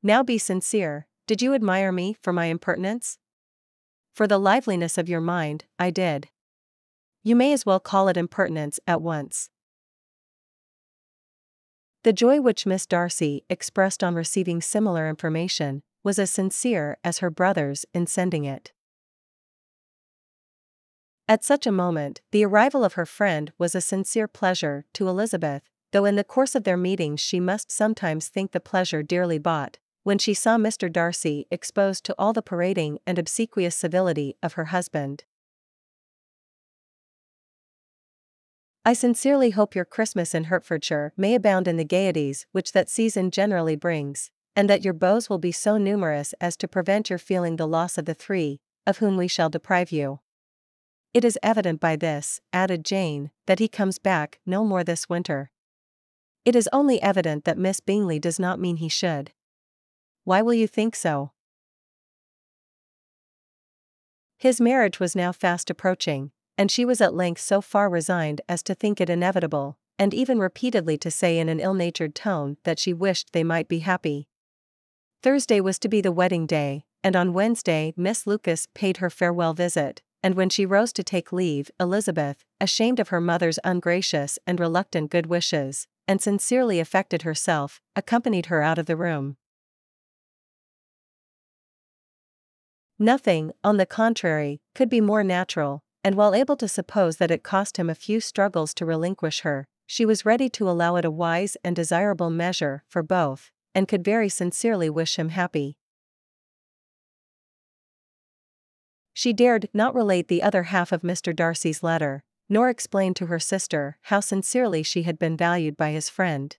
Now be sincere. Did you admire me for my impertinence? For the liveliness of your mind, I did. You may as well call it impertinence at once. The joy which Miss Darcy expressed on receiving similar information was as sincere as her brother's in sending it. At such a moment, the arrival of her friend was a sincere pleasure to Elizabeth, though in the course of their meetings she must sometimes think the pleasure dearly bought, when she saw Mr. Darcy exposed to all the parading and obsequious civility of her husband. I sincerely hope your Christmas in Hertfordshire may abound in the gaieties which that season generally brings, and that your beaux will be so numerous as to prevent your feeling the loss of the three, of whom we shall deprive you. It is evident by this, added Jane, that he comes back no more this winter. It is only evident that Miss Bingley does not mean he should. Why will you think so? His marriage was now fast approaching, and she was at length so far resigned as to think it inevitable, and even repeatedly to say in an ill-natured tone that she wished they might be happy. Thursday was to be the wedding day, and on Wednesday Miss Lucas paid her farewell visit, and when she rose to take leave, Elizabeth, ashamed of her mother's ungracious and reluctant good wishes, and sincerely affected herself, accompanied her out of the room. Nothing, on the contrary, could be more natural, and while able to suppose that it cost him a few struggles to relinquish her, she was ready to allow it a wise and desirable measure for both, and could very sincerely wish him happy. She dared not relate the other half of Mr. Darcy's letter, nor explain to her sister how sincerely she had been valued by his friend.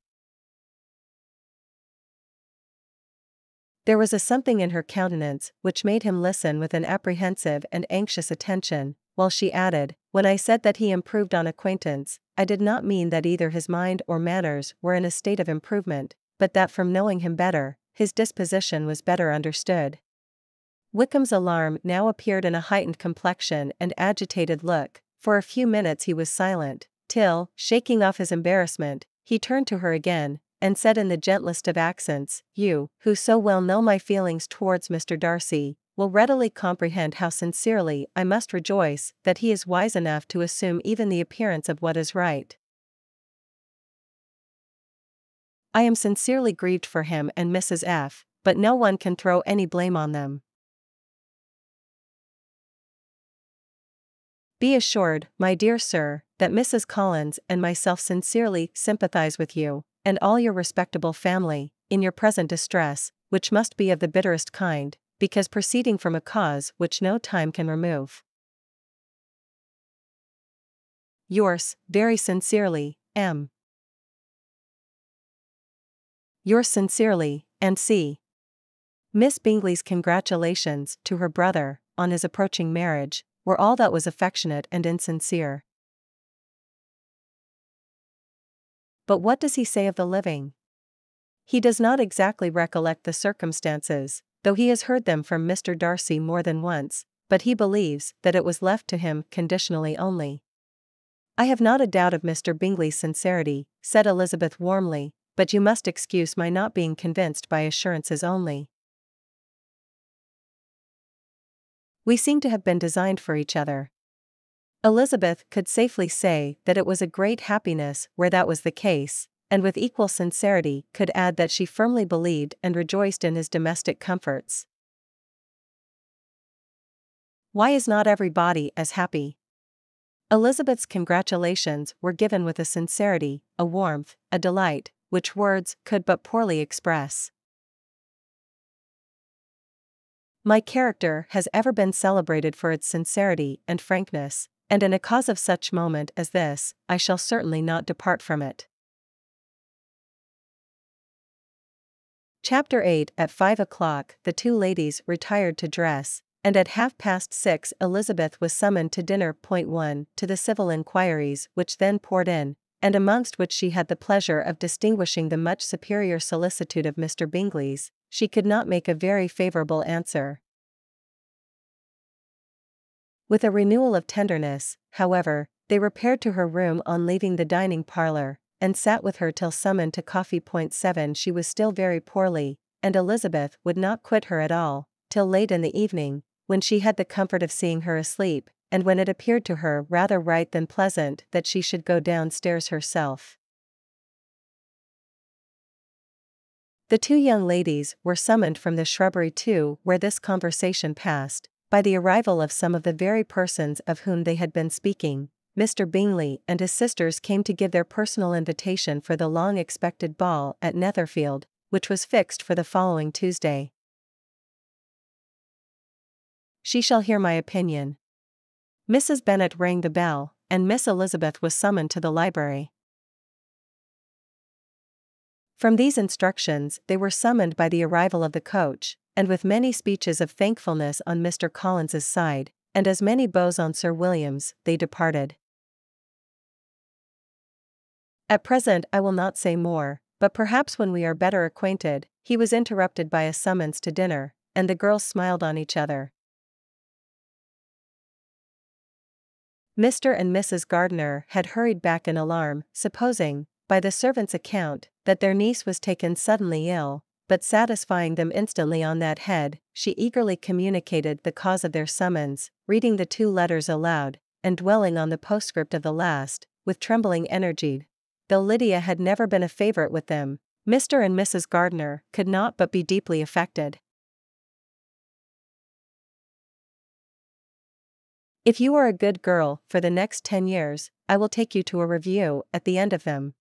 There was a something in her countenance which made him listen with an apprehensive and anxious attention, while she added, "When I said that he improved on acquaintance, I did not mean that either his mind or manners were in a state of improvement, but that from knowing him better, his disposition was better understood." Wickham's alarm now appeared in a heightened complexion and agitated look. For a few minutes he was silent, till, shaking off his embarrassment, he turned to her again, and said in the gentlest of accents, "You, who so well know my feelings towards Mr. Darcy, will readily comprehend how sincerely I must rejoice that he is wise enough to assume even the appearance of what is right. I am sincerely grieved for him and Mrs. F., but no one can throw any blame on them. Be assured, my dear sir, that Mrs. Collins and myself sincerely sympathize with you, and all your respectable family, in your present distress, which must be of the bitterest kind, because proceeding from a cause which no time can remove. Yours, very sincerely, M. Yours sincerely, N.C. Miss Bingley's congratulations to her brother on his approaching marriage were all that was affectionate and insincere. But what does he say of the living? He does not exactly recollect the circumstances, though he has heard them from Mr. Darcy more than once, but he believes that it was left to him conditionally only. I have not a doubt of Mr. Bingley's sincerity, said Elizabeth warmly, but you must excuse my not being convinced by assurances only. We seem to have been designed for each other. Elizabeth could safely say that it was a great happiness where that was the case, and with equal sincerity could add that she firmly believed and rejoiced in his domestic comforts. Why is not everybody as happy? Elizabeth's congratulations were given with a sincerity, a warmth, a delight, which words could but poorly express. My character has ever been celebrated for its sincerity and frankness, and in a cause of such moment as this, I shall certainly not depart from it. Chapter 8. At 5 o'clock, the two ladies retired to dress, and at 6:30 Elizabeth was summoned to dinner. 1. To the civil inquiries which then poured in, and amongst which she had the pleasure of distinguishing the much superior solicitude of Mr. Bingley's, she could not make a very favourable answer. With a renewal of tenderness, however, they repaired to her room on leaving the dining parlour, and sat with her till summoned to coffee. 7. She was still very poorly, and Elizabeth would not quit her at all, till late in the evening, when she had the comfort of seeing her asleep, and when it appeared to her rather right than pleasant that she should go downstairs herself. The two young ladies were summoned from the shrubbery too, where this conversation passed, by the arrival of some of the very persons of whom they had been speaking. Mr. Bingley and his sisters came to give their personal invitation for the long-expected ball at Netherfield, which was fixed for the following Tuesday. She shall hear my opinion. Mrs. Bennet rang the bell, and Miss Elizabeth was summoned to the library. From these instructions they were summoned by the arrival of the coach, and with many speeches of thankfulness on Mr. Collins's side, and as many bows on Sir William's, they departed. At present I will not say more, but perhaps when we are better acquainted, he was interrupted by a summons to dinner, and the girls smiled on each other. Mr. and Mrs. Gardiner had hurried back in alarm, supposing, by the servant's account, that their niece was taken suddenly ill, but satisfying them instantly on that head, she eagerly communicated the cause of their summons, reading the 2 letters aloud, and dwelling on the postscript of the last, with trembling energy. Though Lydia had never been a favorite with them, Mr. and Mrs. Gardiner could not but be deeply affected. If you are a good girl for the next 10 years, I will take you to a review at the end of them.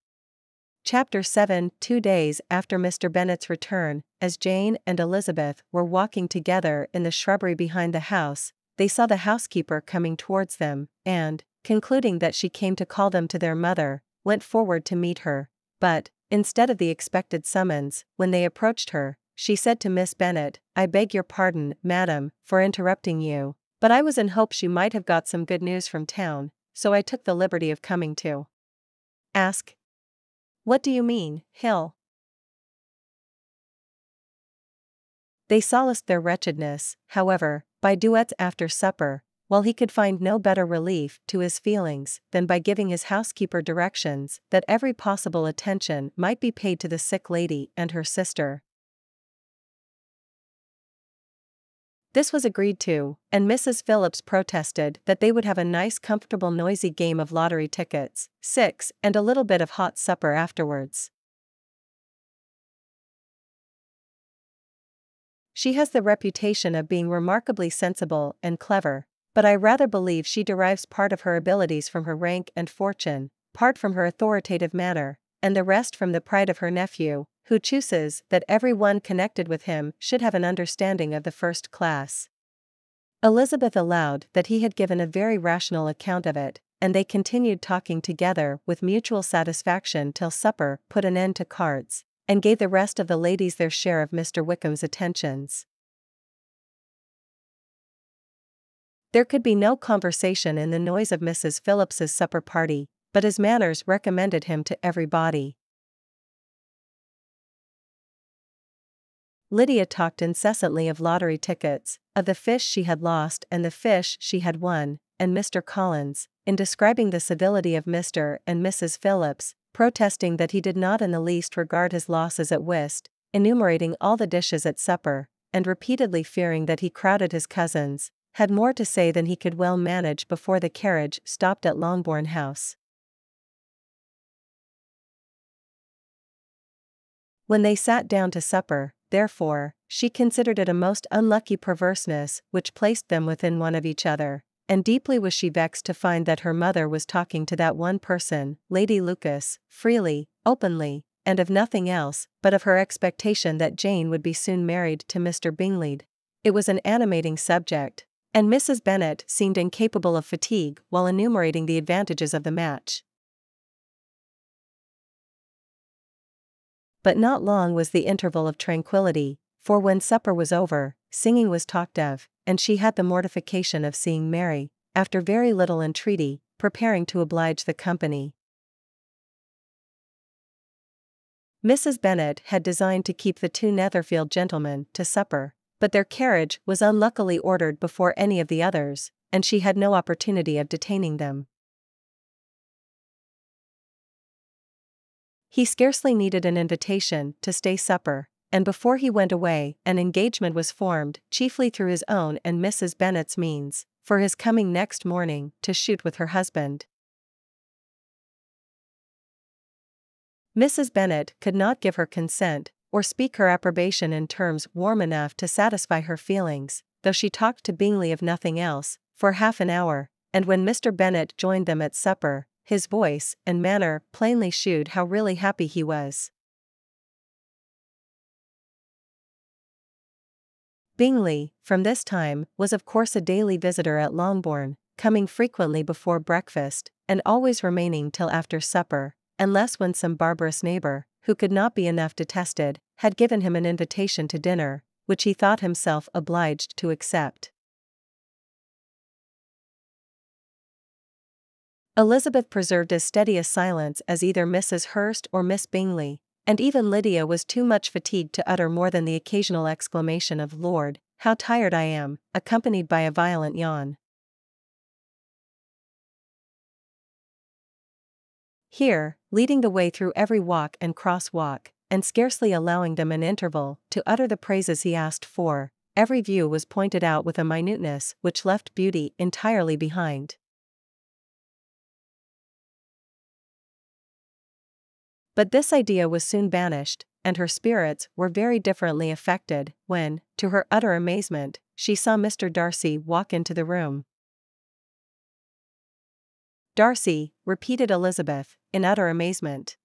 Chapter 7. 2 days after Mr. Bennet's return, as Jane and Elizabeth were walking together in the shrubbery behind the house, they saw the housekeeper coming towards them, and, concluding that she came to call them to their mother, went forward to meet her, but, instead of the expected summons, when they approached her, she said to Miss Bennet, "I beg your pardon, madam, for interrupting you, but I was in hopes you might have got some good news from town, so I took the liberty of coming to ask." "What do you mean, Hill?" They solaced their wretchedness, however, by duets after supper, while he could find no better relief to his feelings than by giving his housekeeper directions that every possible attention might be paid to the sick lady and her sister. This was agreed to, and Mrs. Phillips protested that they would have a nice comfortable noisy game of lottery tickets, 6, and a little bit of hot supper afterwards. She has the reputation of being remarkably sensible and clever, but I rather believe she derives part of her abilities from her rank and fortune, part from her authoritative manner, and the rest from the pride of her nephew, who chooses that every one connected with him should have an understanding of the first class. Elizabeth allowed that he had given a very rational account of it, and they continued talking together with mutual satisfaction till supper put an end to cards, and gave the rest of the ladies their share of Mr. Wickham's attentions. There could be no conversation in the noise of Mrs. Phillips's supper party, but his manners recommended him to everybody. Lydia talked incessantly of lottery tickets, of the fish she had lost and the fish she had won, and Mr. Collins, in describing the civility of Mr. and Mrs. Phillips, protesting that he did not in the least regard his losses at whist, enumerating all the dishes at supper, and repeatedly fearing that he crowded his cousins, had more to say than he could well manage before the carriage stopped at Longbourn House. When they sat down to supper, therefore, she considered it a most unlucky perverseness which placed them within one of each other, and deeply was she vexed to find that her mother was talking to that one person, Lady Lucas, freely, openly, and of nothing else but of her expectation that Jane would be soon married to Mr. Bingley. It was an animating subject, and Mrs. Bennet seemed incapable of fatigue while enumerating the advantages of the match. But not long was the interval of tranquility, for when supper was over, singing was talked of, and she had the mortification of seeing Mary, after very little entreaty, preparing to oblige the company. Mrs. Bennet had designed to keep the 2 Netherfield gentlemen to supper, but their carriage was unluckily ordered before any of the others, and she had no opportunity of detaining them. He scarcely needed an invitation to stay supper, and before he went away an engagement was formed, chiefly through his own and Mrs. Bennet's means, for his coming next morning to shoot with her husband. Mrs. Bennet could not give her consent, or speak her approbation in terms warm enough to satisfy her feelings, though she talked to Bingley of nothing else, for half an hour, and when Mr. Bennet joined them at supper, his voice and manner plainly shewed how really happy he was. Bingley, from this time, was of course a daily visitor at Longbourn, coming frequently before breakfast, and always remaining till after supper, unless when some barbarous neighbour, who could not be enough detested, had given him an invitation to dinner, which he thought himself obliged to accept. Elizabeth preserved as steady a silence as either Mrs. Hurst or Miss Bingley, and even Lydia was too much fatigued to utter more than the occasional exclamation of "Lord, how tired I am," accompanied by a violent yawn. Here, leading the way through every walk and cross-walk, and scarcely allowing them an interval to utter the praises he asked for, every view was pointed out with a minuteness which left beauty entirely behind. But this idea was soon banished, and her spirits were very differently affected when, to her utter amazement, she saw Mr. Darcy walk into the room. "Darcy," repeated Elizabeth, in utter amazement.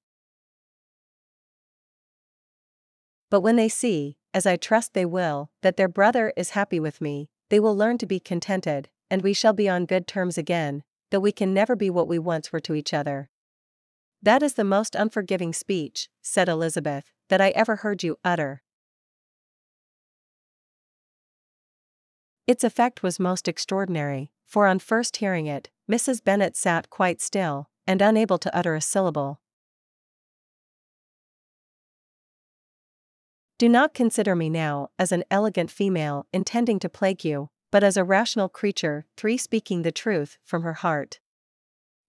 "But when they see, as I trust they will, that their brother is happy with me, they will learn to be contented, and we shall be on good terms again, though we can never be what we once were to each other." "That is the most unforgiving speech," said Elizabeth, "that I ever heard you utter." Its effect was most extraordinary, for on first hearing it, Mrs. Bennet sat quite still, and unable to utter a syllable. "Do not consider me now as an elegant female intending to plague you, but as a rational creature speaking the truth from her heart.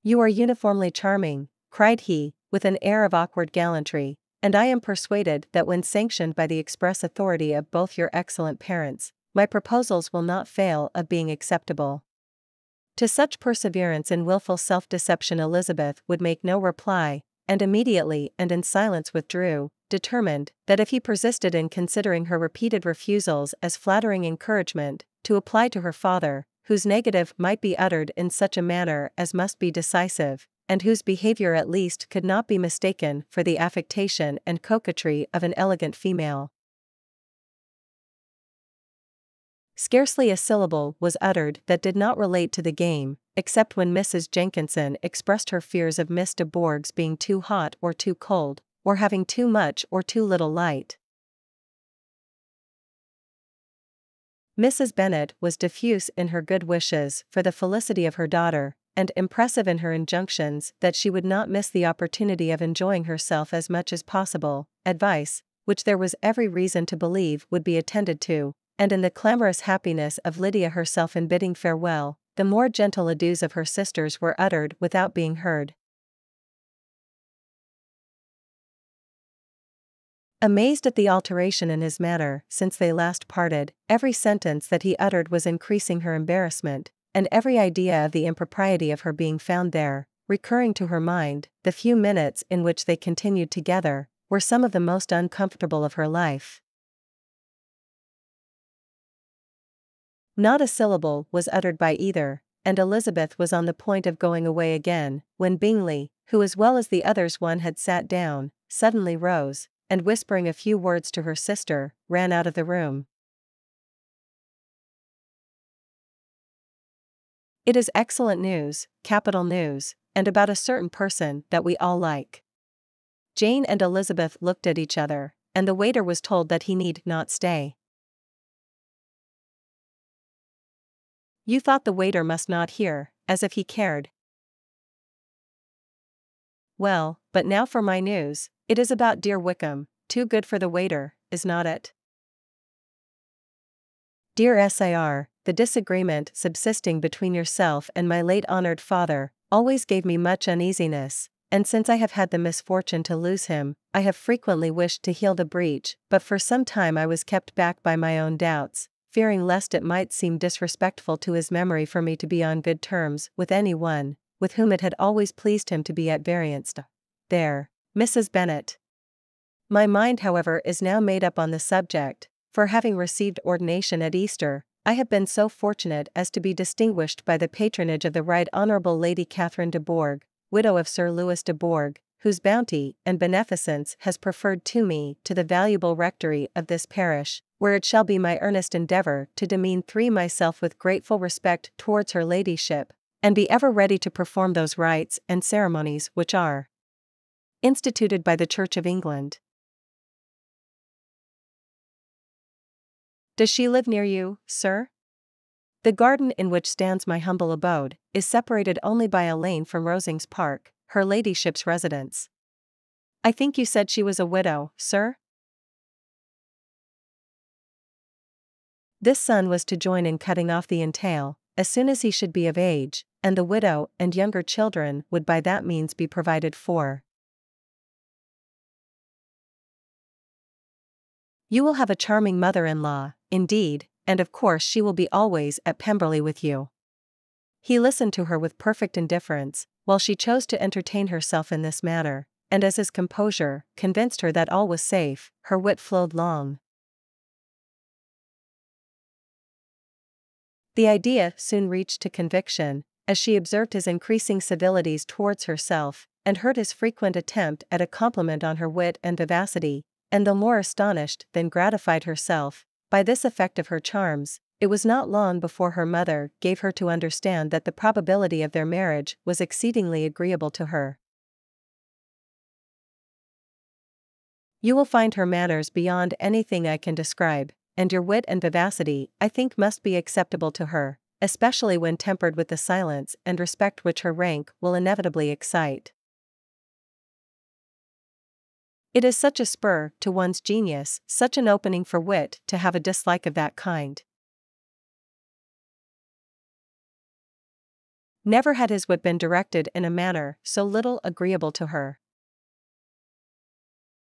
You are uniformly charming," cried he, with an air of awkward gallantry, "and I am persuaded that when sanctioned by the express authority of both your excellent parents, my proposals will not fail of being acceptable." To such perseverance in wilful self-deception Elizabeth would make no reply, and immediately and in silence withdrew, determined that if he persisted in considering her repeated refusals as flattering encouragement, to apply to her father, whose negative might be uttered in such a manner as must be decisive, and whose behavior at least could not be mistaken for the affectation and coquetry of an elegant female. Scarcely a syllable was uttered that did not relate to the game, except when Mrs. Jenkinson expressed her fears of Miss de Bourgh's being too hot or too cold, or having too much or too little light. Mrs. Bennet was diffuse in her good wishes for the felicity of her daughter, and impressive in her injunctions that she would not miss the opportunity of enjoying herself as much as possible, advice, which there was every reason to believe would be attended to, and in the clamorous happiness of Lydia herself in bidding farewell, the more gentle adieus of her sisters were uttered without being heard. Amazed at the alteration in his manner since they last parted, every sentence that he uttered was increasing her embarrassment, and every idea of the impropriety of her being found there, recurring to her mind, the few minutes in which they continued together, were some of the most uncomfortable of her life. Not a syllable was uttered by either, and Elizabeth was on the point of going away again, when Bingley, who as well as the others one had sat down, suddenly rose, and whispering a few words to her sister, ran out of the room. "It is excellent news, capital news, and about a certain person that we all like." Jane and Elizabeth looked at each other, and the waiter was told that he need not stay. "You thought the waiter must not hear, as if he cared. Well, but now for my news. It is about dear Wickham, too good for the waiter, is not it? Dear Sir, the disagreement subsisting between yourself and my late honored father always gave me much uneasiness, and since I have had the misfortune to lose him, I have frequently wished to heal the breach, but for some time I was kept back by my own doubts, fearing lest it might seem disrespectful to his memory for me to be on good terms with any one with whom it had always pleased him to be at variance. There, Mrs. Bennet. My mind, however, is now made up on the subject, for having received ordination at Easter, I have been so fortunate as to be distinguished by the patronage of the Right Honourable Lady Catherine de Bourgh, widow of Sir Louis de Bourgh, whose bounty and beneficence has preferred to me to the valuable rectory of this parish, where it shall be my earnest endeavour to demean myself with grateful respect towards her ladyship, and be ever ready to perform those rites and ceremonies which are instituted by the Church of England. Does she live near you, sir? The garden in which stands my humble abode is separated only by a lane from Rosings Park, her ladyship's residence. I think you said she was a widow, sir? This son was to join in cutting off the entail, as soon as he should be of age, and the widow and younger children would by that means be provided for. You will have a charming mother-in-law, indeed, and of course she will be always at Pemberley with you. He listened to her with perfect indifference, while she chose to entertain herself in this manner, and as his composure convinced her that all was safe, her wit flowed long. The idea soon reached to conviction, as she observed his increasing civilities towards herself, and heard his frequent attempt at a compliment on her wit and vivacity, and though more astonished than gratified herself by this effect of her charms, it was not long before her mother gave her to understand that the probability of their marriage was exceedingly agreeable to her. You will find her manners beyond anything I can describe, and your wit and vivacity I think must be acceptable to her, especially when tempered with the silence and respect which her rank will inevitably excite. It is such a spur to one's genius, such an opening for wit, to have a dislike of that kind. Never had his wit been directed in a manner so little agreeable to her.